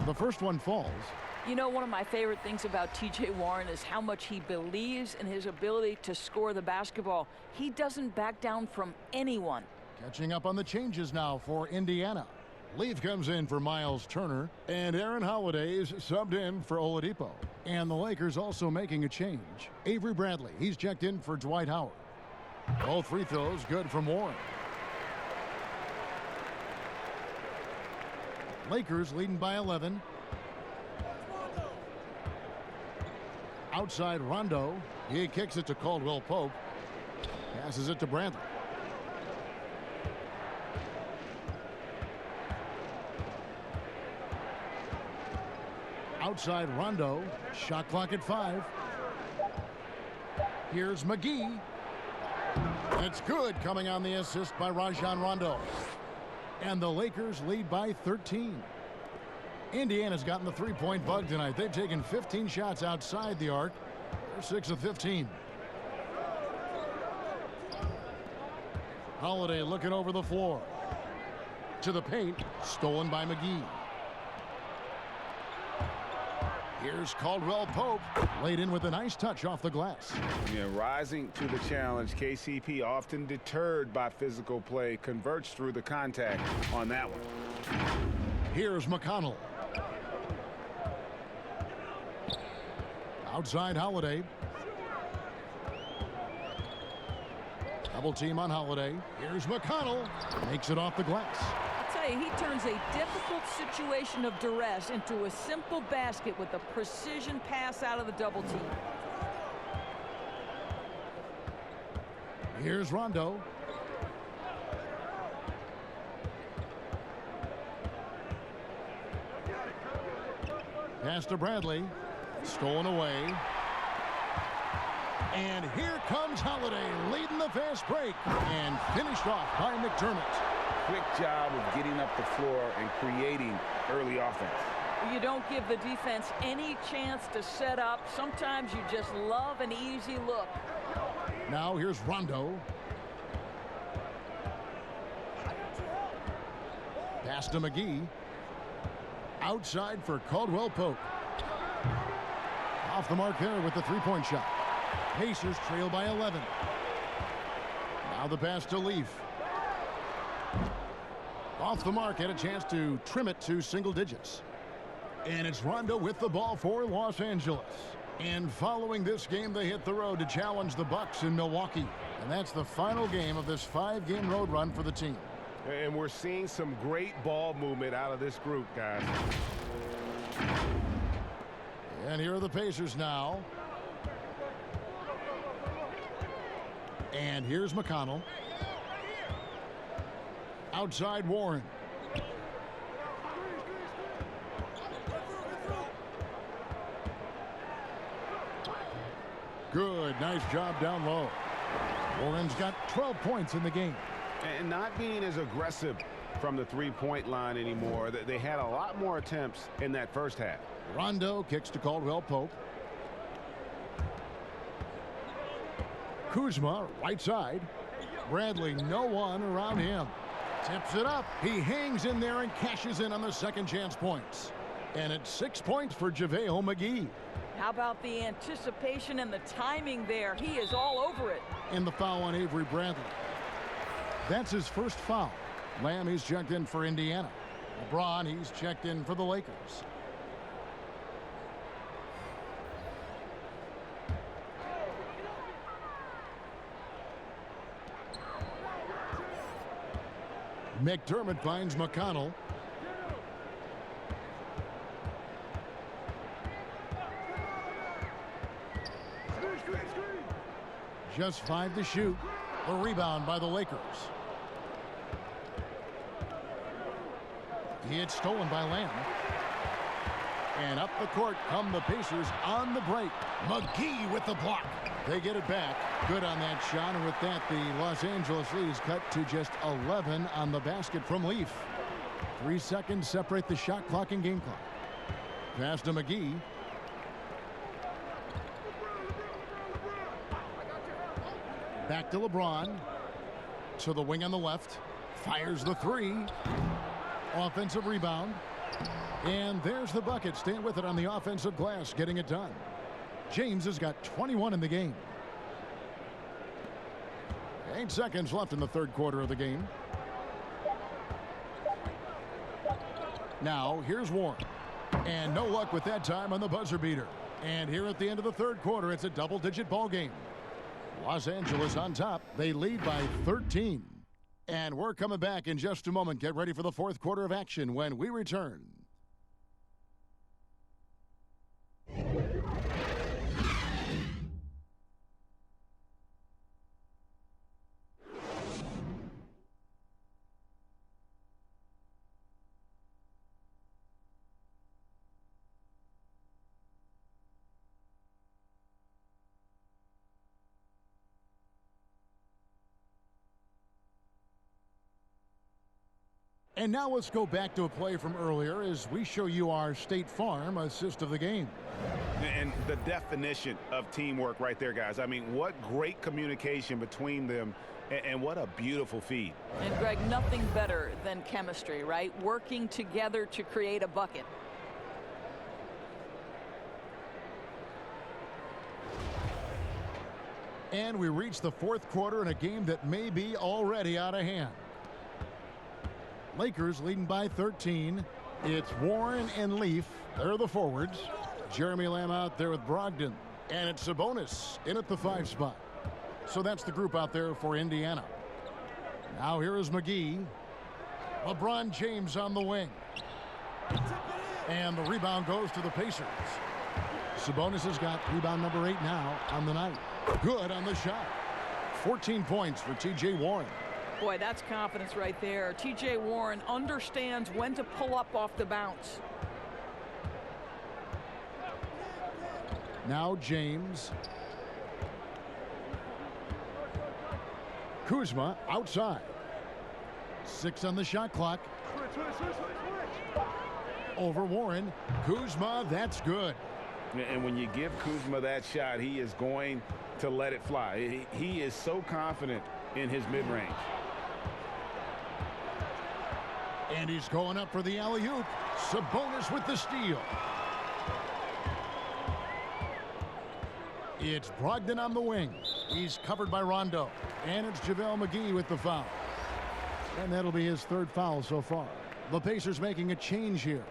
The first one falls. You know, one of my favorite things about T.J. Warren is how much he believes in his ability to score the basketball. He doesn't back down from anyone. Catching up on the changes now for Indiana. Leaf comes in for Miles Turner, and Aaron Holiday's subbed in for Oladipo. And the Lakers also making a change. Avery Bradley, he's checked in for Dwight Howard. Both free throws good from Warren. Lakers leading by 11. Outside Rondo. He kicks it to Caldwell Pope. Passes it to Bradley. Outside Rondo. Shot clock at 5. Here's McGee. It's good, coming on the assist by Rajon Rondo. And the Lakers lead by 13. Indiana's gotten the three-point bug tonight. They've taken 15 shots outside the arc. They're 6 of 15. Holiday looking over the floor. To the paint. Stolen by McGee. Here's Caldwell Pope. Laid in with a nice touch off the glass. Yeah, rising to the challenge. KCP, often deterred by physical play, converts through the contact on that one. Here's McConnell. Outside Holiday. Double team on Holiday. Here's McConnell. Makes it off the glass. He turns a difficult situation of duress into a simple basket with a precision pass out of the double team. Here's Rondo. Pass to Bradley. Stolen away. And here comes Holiday leading the fast break and finished off by McDermott. Quick job of getting up the floor and creating early offense. You don't give the defense any chance to set up. Sometimes you just love an easy look. Now here's Rondo. Pass to McGee. Outside for Caldwell Pope. Off the mark there with the three-point shot. Pacers trail by 11. Now the pass to Leaf. Off the mark, had a chance to trim it to single digits. And it's Rondo with the ball for Los Angeles. And following this game, they hit the road to challenge the Bucks in Milwaukee. And that's the final game of this 5-game road run for the team. And we're seeing some great ball movement out of this group, guys. And here are the Pacers now. And here's McConnell. Outside Warren. Good, nice job down low. Warren's got 12 points in the game. And not being as aggressive from the three-point line anymore. They had a lot more attempts in that first half. Rondo kicks to Caldwell Pope. Kuzma, right side. Bradley, no one around him. Tips it up. He hangs in there and cashes in on the second chance points. And it's 6 points for JaVale McGee. How about the anticipation and the timing there? He is all over it. And the foul on Avery Bradley. That's his first foul. Lamb, he's checked in for Indiana. LeBron, he's checked in for the Lakers. McDermott finds McConnell. Just 5 to shoot. The rebound by the Lakers. It's stolen by Lamb. And up the court come the Pacers on the break. McGee with the block. They get it back. Good on that shot. And with that, the Los Angeles lead is cut to just 11 on the basket from Leaf. 3 seconds separate the shot clock and game clock. Pass to McGee. Back to LeBron. To the wing on the left. Fires the three. Offensive rebound. And there's the bucket. Staying with it on the offensive glass, getting it done. James has got 21 in the game. 8 seconds left in the third quarter of the game. Now, here's Warren. And no luck with that time on the buzzer beater. And here at the end of the third quarter, it's a double-digit ball game. Los Angeles on top. They lead by 13. And we're coming back in just a moment. Get ready for the fourth quarter of action when we return. And now let's go back to a play from earlier as we show you our State Farm assist of the game. And the definition of teamwork right there, guys. I mean, what great communication between them, and what a beautiful feed. And, Greg, nothing better than chemistry, right? Working together to create a bucket. And we reach the fourth quarter in a game that may be already out of hand. Lakers leading by 13. It's Warren and Leaf. They're the forwards. Jeremy Lamb out there with Brogdon. And it's Sabonis in at the 5 spot. So that's the group out there for Indiana. Now here is McGee. LeBron James on the wing. And the rebound goes to the Pacers. Sabonis has got rebound number 8 now on the night. Good on the shot. 14 points for T.J. Warren. Boy, that's confidence right there. T.J. Warren understands when to pull up off the bounce. Now James. Kuzma outside. 6 on the shot clock. Over Warren. Kuzma, that's good. And when you give Kuzma that shot, he is going to let it fly. He is so confident in his mid-range. And he's going up for the alley-oop. Sabonis with the steal. It's Brogdon on the wing. He's covered by Rondo. And it's JaVale McGee with the foul. And that'll be his 3rd foul so far. The Pacers making a change here.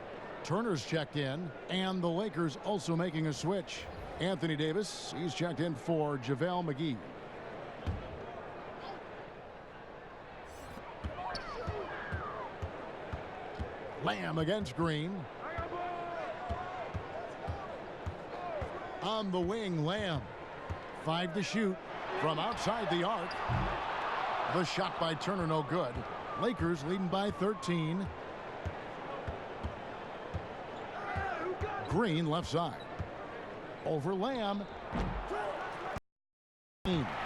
Turner's checked in, and the Lakers also making a switch. Anthony Davis, he's checked in for JaVale McGee. Lamb against Green. On the wing, Lamb. 5 to shoot from outside the arc. The shot by Turner, no good. Lakers leading by 13. Green left side. Over Lamb.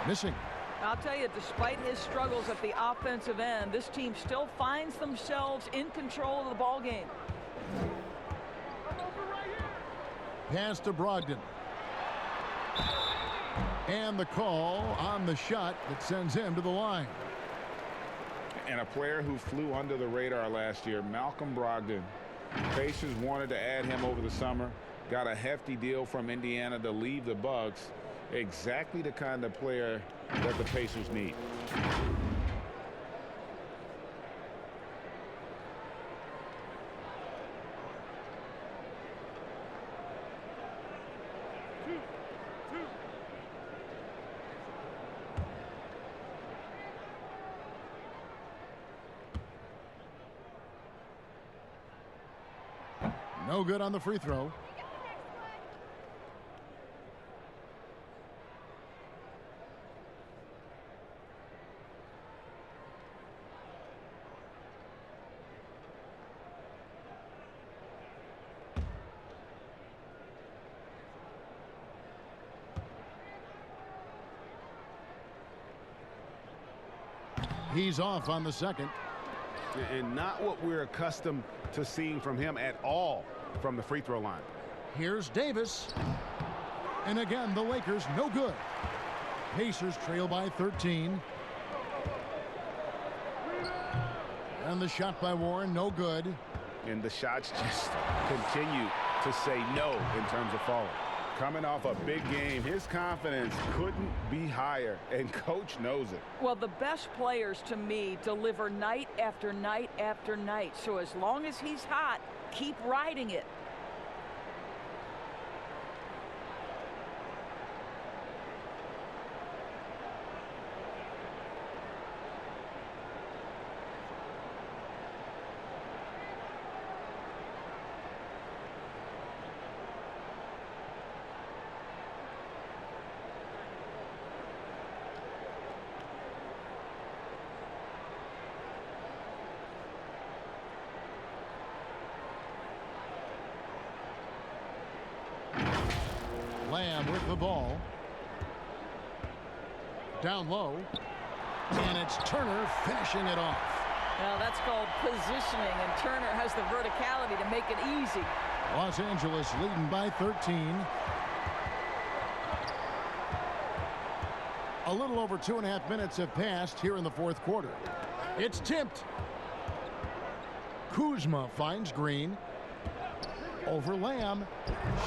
Missing. I'll tell you, despite his struggles at the offensive end, this team still finds themselves in control of the ball game. Pass to Brogdon. And the call on the shot that sends him to the line. And a player who flew under the radar last year, Malcolm Brogdon. Pacers wanted to add him over the summer. Got a hefty deal from Indiana to leave the Bucks. Exactly the kind of player that the Pacers need. No good on the free throw. He's off on the second. And not what we're accustomed to seeing from him at all from the free throw line. Here's Davis. And again, the Lakers no good. Pacers trail by 13. And the shot by Warren no good. and the shots just continue to say no in terms of falling. Coming off a big game, his confidence couldn't be higher, and coach knows it. Well, the best players, to me, deliver night after night after night. So as long as he's hot, keep riding it. Lamb with the ball. Down low. And it's Turner finishing it off. Now that's called positioning, and Turner has the verticality to make it easy. Los Angeles leading by 13. A little over 2.5 minutes have passed here in the fourth quarter. It's tipped. Kuzma finds Green. Over Lamb.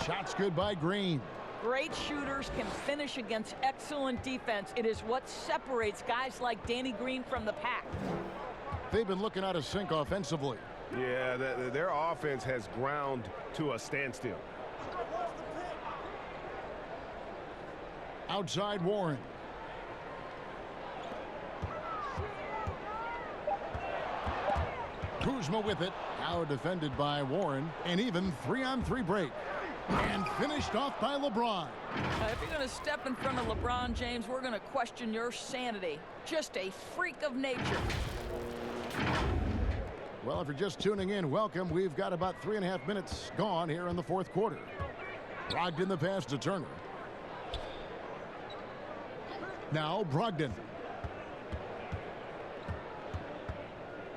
Shots good by Green. Great shooters can finish against excellent defense. It is what separates guys like Danny Green from the pack. They've been looking out of sync offensively. Yeah, their offense has ground to a standstill. Outside Warren. Kuzma with it. Now defended by Warren. An even 3-on-3 break. And finished off by LeBron. If you're going to step in front of LeBron James, we're going to question your sanity. Just a freak of nature. Well, if you're just tuning in, welcome. We've got about 3.5 minutes gone here in the fourth quarter. Brogdon the pass to Turner. Now Brogdon.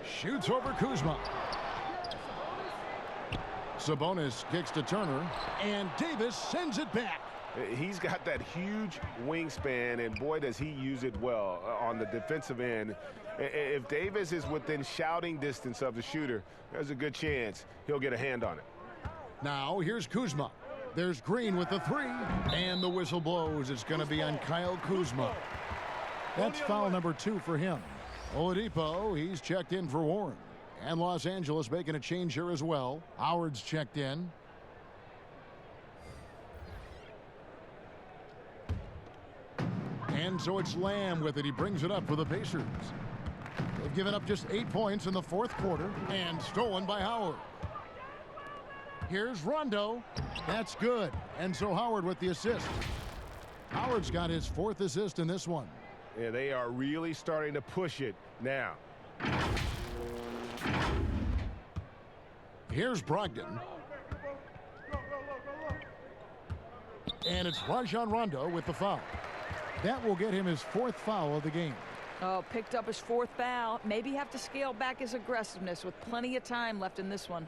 Shoots over Kuzma. Sabonis kicks to Turner, and Davis sends it back. He's got that huge wingspan, and boy, does he use it well on the defensive end. If Davis is within shouting distance of the shooter, there's a good chance he'll get a hand on it. Now here's Kuzma. There's Green with the three, and the whistle blows. It's going to be on Kyle Kuzma. That's foul number 2 for him. Oladipo, he's checked in for Warren. And Los Angeles making a change here as well. Howard's checked in. And so it's Lamb with it. He brings it up for the Pacers. They've given up just 8 points in the fourth quarter and stolen by Howard. Here's Rondo. That's good. And so Howard with the assist. Howard's got his 4th assist in this one. Yeah, they are really starting to push it now. Here's Brogdon. And it's Rajon Rondo with the foul. That will get him his 4th foul of the game. Oh, picked up his 4th foul. Maybe have to scale back his aggressiveness with plenty of time left in this one.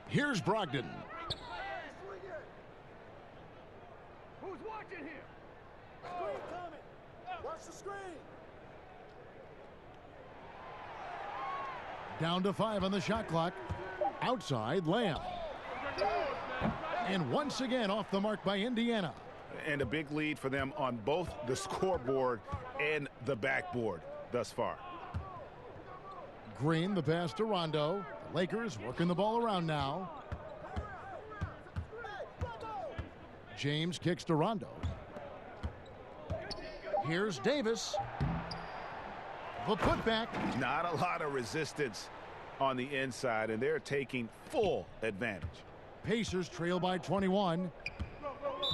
Here's Brogdon. Who's watching here? Screen coming. Watch the screen. Down to 5 on the shot clock. Outside, Lamb. And once again off the mark by Indiana. And a big lead for them on both the scoreboard and the backboard thus far. Green, the pass to Rondo. The Lakers working the ball around now. James kicks to Rondo. Here's Davis. The putback. Not a lot of resistance on the inside, and they're taking full advantage. Pacers trail by 21.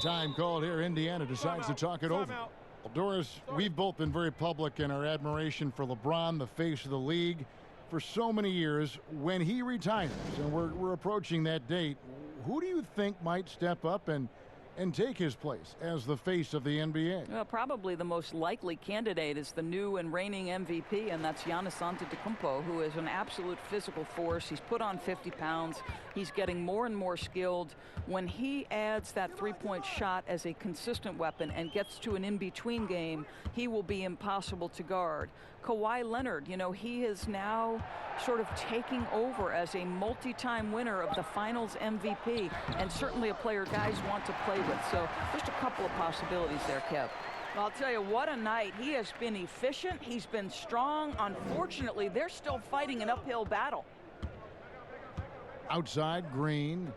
Time called here. Indiana decides to talk it over. Well, Doris, we've both been very public in our admiration for LeBron, the face of the league, for so many years. When he retires, and we're approaching that date, who do you think might step up and and take his place as the face of the NBA? Well, probably the most likely candidate is the new and reigning MVP, and that's Giannis Antetokounmpo, who is an absolute physical force. He's put on 50 pounds. He's getting more and more skilled. When he adds that three-point shot as a consistent weapon and gets to an in-between game, he will be impossible to guard. Kawhi Leonard, you know, he is now sort of taking over as a multi-time winner of the Finals MVP, and certainly a player guys want to play with. So just a couple of possibilities there, Kev. Well, I'll tell you, what a night. He has been efficient. He's been strong. Unfortunately, they're still fighting an uphill battle. Outside, Green.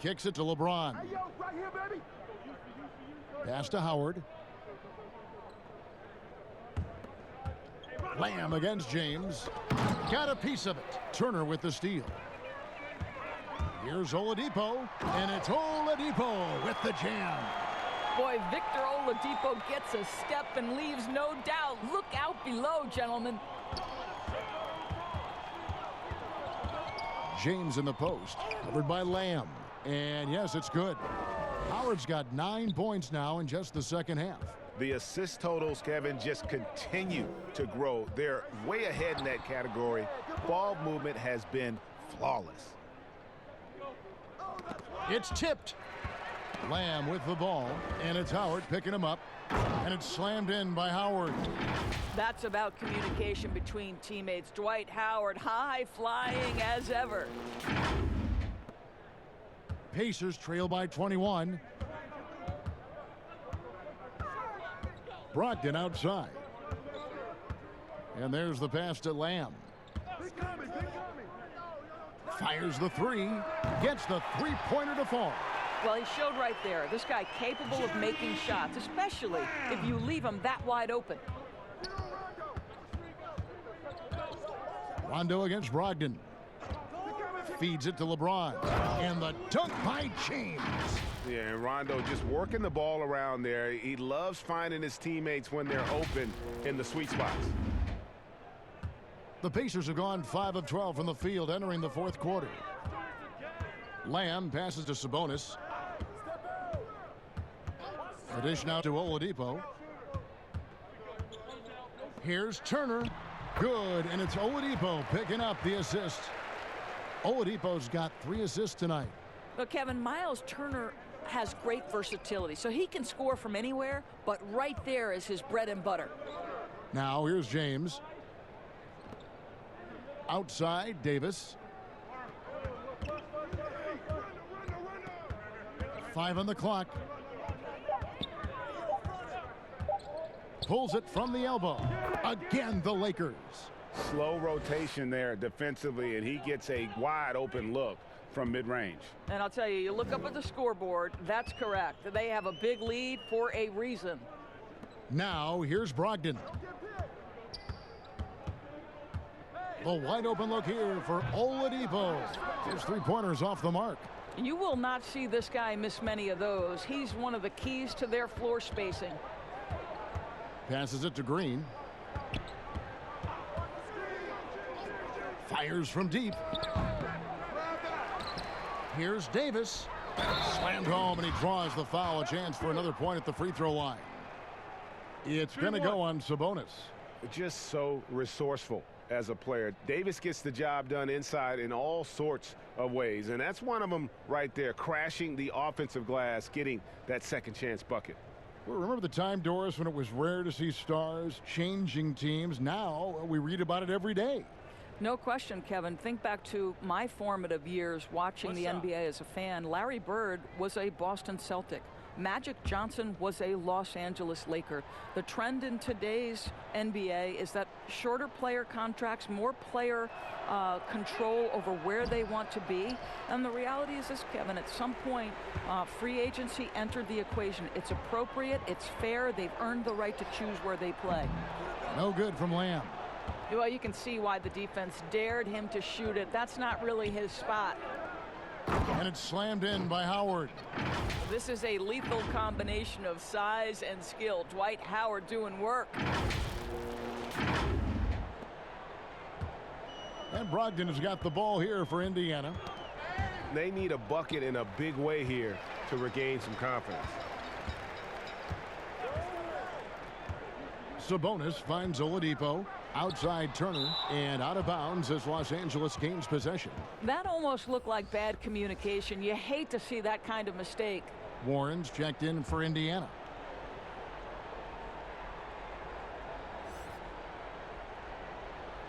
Kicks it to LeBron. Hey, yo, right here, baby. Pass to Howard. Lamb against James. Got a piece of it. Turner with the steal. Here's Oladipo, and it's Oladipo with the jam. Boy, Victor Oladipo gets a step and leaves no doubt. Look out below, gentlemen. James in the post, covered by Lamb. And yes, it's good. Howard's got 9 points now in just the second half. The assist totals, Kevin, just continue to grow. They're way ahead in that category. Ball movement has been flawless. It's tipped. Lamb with the ball, and it's Howard picking him up, and it's slammed in by Howard. That's about communication between teammates. Dwight Howard, high flying as ever. Pacers trail by 21. Brogdon outside. And there's the pass to Lamb. Fires the three. Gets the three-pointer to fall. Well, he showed right there. This guy capable of making shots, especially if you leave him that wide open. Rondo against Brogdon. Feeds it to LeBron. And the dunk by James. Yeah, and Rondo just working the ball around there. He loves finding his teammates when they're open in the sweet spots. The Pacers have gone 5 of 12 from the field entering the fourth quarter. Lamb passes to Sabonis. A dish now to Oladipo. Here's Turner. Good, and it's Oladipo picking up the assist. Oladipo's got 3 assists tonight. Look, Kevin, Miles Turner has great versatility, so he can score from anywhere, but right there is his bread and butter. Now here's James. Outside, Davis. 5 on the clock. Pulls it from the elbow. Again, the Lakers. Slow rotation there defensively, and he gets a wide open look from mid-range. And I'll tell you, you look up at the scoreboard, that's correct. They have a big lead for a reason. Now, here's Brogdon. The wide open look here for Oladipo. His three-pointers off the mark. You will not see this guy miss many of those. He's one of the keys to their floor spacing. Passes it to Green. Fires from deep. Here's Davis. Slammed home, and he draws the foul. A chance for another point at the free throw line. It's going to go on Sabonis. Just so resourceful as a player. Davis gets the job done inside in all sorts of ways, and that's one of them right there, crashing the offensive glass, getting that second chance bucket. Well, remember the time, Doris, when it was rare to see stars changing teams? Now we read about it every day. No question, Kevin. Think back to my formative years watching the NBA as a fan. Larry Bird was a Boston Celtic. Magic Johnson was a Los Angeles Laker. The trend in today's NBA is that shorter player contracts, more player control over where they want to be. And the reality is this, Kevin, at some point, free agency entered the equation. It's appropriate, it's fair, they've earned the right to choose where they play. No good from Lamb. Well, you can see why the defense dared him to shoot it. That's not really his spot. And it's slammed in by Howard. This is a lethal combination of size and skill. Dwight Howard doing work. And Brogdon has got the ball here for Indiana. They need a bucket in a big way here to to regain some confidence. Sabonis finds Oladipo. Outside Turner, and out of bounds as Los Angeles gains possession. That almost looked like bad communication. You hate to see that kind of mistake. Warren's checked in for Indiana.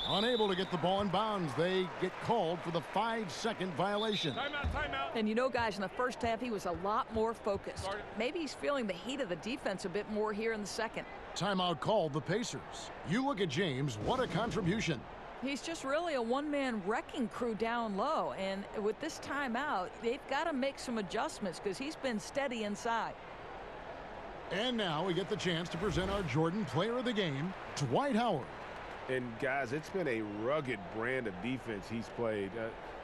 Unable to get the ball in bounds. They get called for the 5-second violation. Timeout, timeout. And you know, guys, in the first half, he was a lot more focused. Maybe he's feeling the heat of the defense a bit more here in the second. Timeout called the Pacers. You look at James, what a contribution. He's just really a one-man wrecking crew down low. And with this timeout, they've got to make some adjustments because he's been steady inside. And now we get the chance to present our Jordan Player of the Game, Dwight Howard. And, guys, it's been a rugged brand of defense he's played.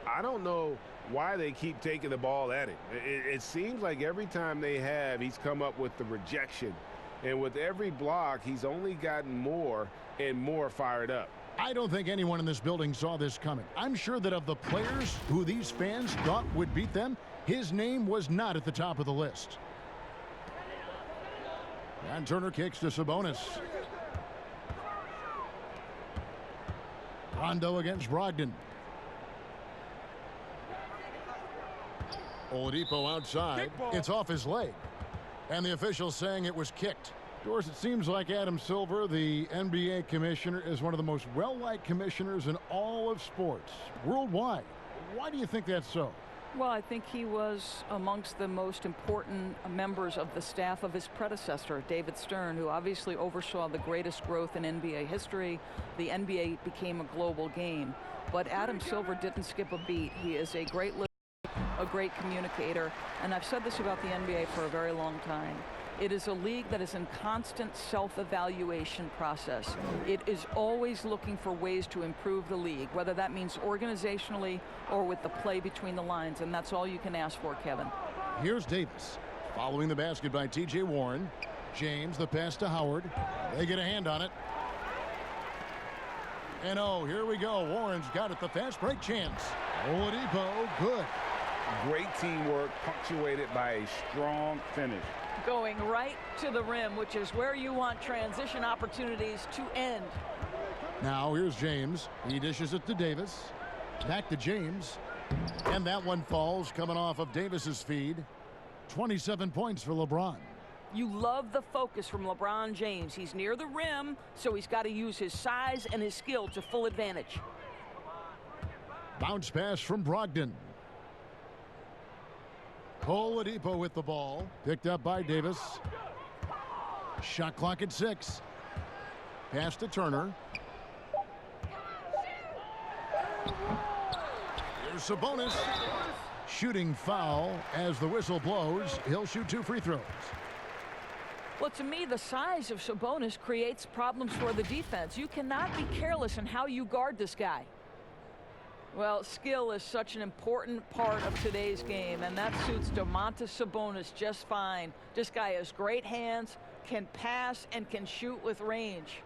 I don't know why they keep taking the ball at him. It seems like every time they have, he's come up with the rejection. And with every block, he's only gotten more and more fired up. I don't think anyone in this building saw this coming. I'm sure that of the players who these fans thought would beat them, his name was not at the top of the list. And Turner kicks to Sabonis. Rondo against Brogdon. Oladipo outside. It's off his leg. And the official saying it was kicked. Doris, it seems like Adam Silver, the NBA commissioner, is one of the most well-liked commissioners in all of sports worldwide. Why do you think that's so? Well, I think he was amongst the most important members of the staff of his predecessor, David Stern, who obviously oversaw the greatest growth in NBA history. The NBA became a global game. But Adam Silver didn't skip a beat. He is a great listener, a great communicator. And I've said this about the NBA for a very long time. It is a league that is in constant self-evaluation process. It is always looking for ways to improve the league, whether that means organizationally or with the play between the lines, and that's all you can ask for, Kevin. Here's Davis. Following the basket by T.J. Warren. James, the pass to Howard. They get a hand on it. And oh, here we go. Warren's got it. The fast break chance. Oladipo, good. Great teamwork, punctuated by a strong finish. Going right to the rim, which is where you want transition opportunities to end. Now here's James. He dishes it to Davis. Back to James. And that one falls coming off of Davis's feed. 27 points for LeBron. You love the focus from LeBron James. He's near the rim, so he's got to use his size and his skill to full advantage. Bounce pass from Brogdon. Oladipo with the ball. Picked up by Davis. Shot clock at 6. Pass to Turner. Here's Sabonis. Shooting foul as the whistle blows. He'll shoot 2 free throws. Well, to me, the size of Sabonis creates problems for the defense. You cannot be careless in how you guard this guy. Well, skill is such an important part of today's game, and that suits Domantas Sabonis just fine. This guy has great hands, can pass, and can shoot with range.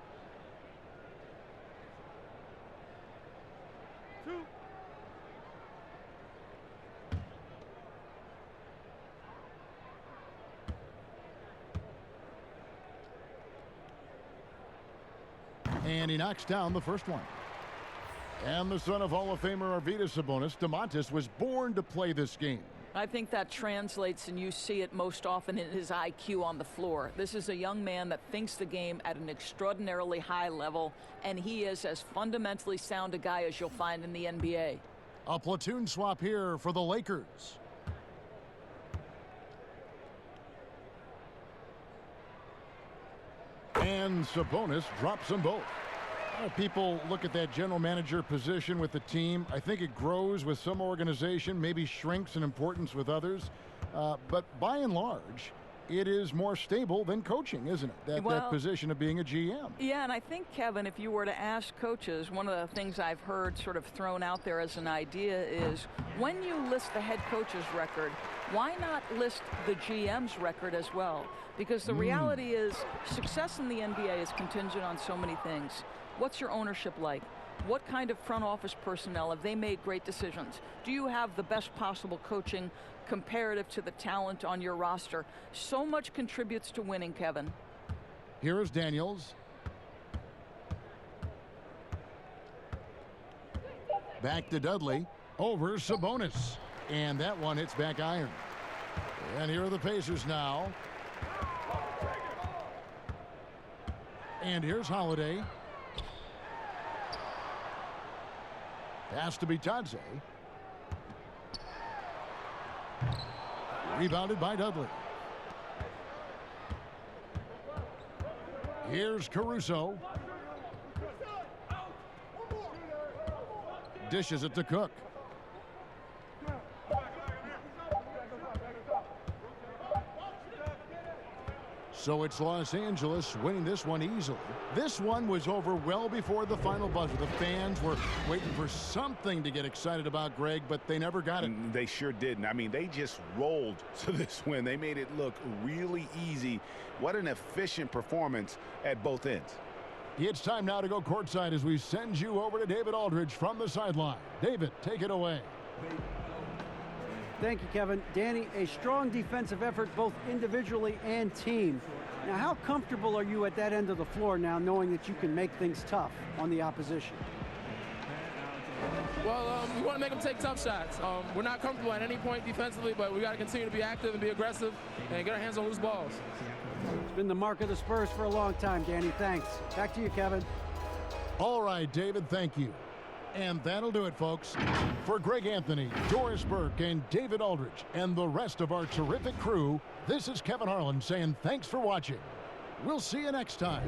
And he knocks down the first one. And the son of Hall of Famer Arvydas Sabonis, Domantas, was born to play this game. I think that translates, and you see it most often in his IQ on the floor. This is a young man that thinks the game at an extraordinarily high level, and he is as fundamentally sound a guy as you'll find in the NBA. A platoon swap here for the Lakers. And Sabonis drops them both. People look at that general manager position with the team. I think it grows with some organization, maybe shrinks in importance with others. But by and large, it is more stable than coaching, isn't it? That position of being a GM. Yeah, and I think, Kevin, if you were to ask coaches, one of the things I've heard sort of thrown out there as an idea is when you list the head coach's record, why not list the GM's record as well? Because the reality is success in the NBA is contingent on so many things. What's your ownership like? What kind of front office personnel, have they made great decisions? Do you have the best possible coaching comparative to the talent on your roster? So much contributes to winning, Kevin. Here is Daniels. Back to Dudley. Over Sabonis. And that one hits back iron. And here are the Pacers now. And here's Holiday. Pass to Bitadze. Rebounded by Dudley. Here's Caruso. Dishes it to Cook. So it's Los Angeles winning this one easily. This one was over well before the final buzzer. The fans were waiting for something to get excited about, Greg, but they never got it. They sure didn't. I mean, they just rolled to this win. They made it look really easy. What an efficient performance at both ends. It's time now to go courtside as we send you over to David Aldridge from the sideline. David, take it away. Thank you, Kevin. Danny, a strong defensive effort both individually and team. Now, how comfortable are you at that end of the floor now, knowing that you can make things tough on the opposition? Well, we want to make them take tough shots. We're not comfortable at any point defensively, but we got to continue to be active and be aggressive and get our hands on loose balls. It's been the mark of the Spurs for a long time, Danny. Thanks. Back to you, Kevin. All right, David, thank you. And that'll do it, folks. For Greg Anthony, Doris Burke, and David Aldridge, and the rest of our terrific crew, this is Kevin Harlan saying thanks for watching. We'll see you next time.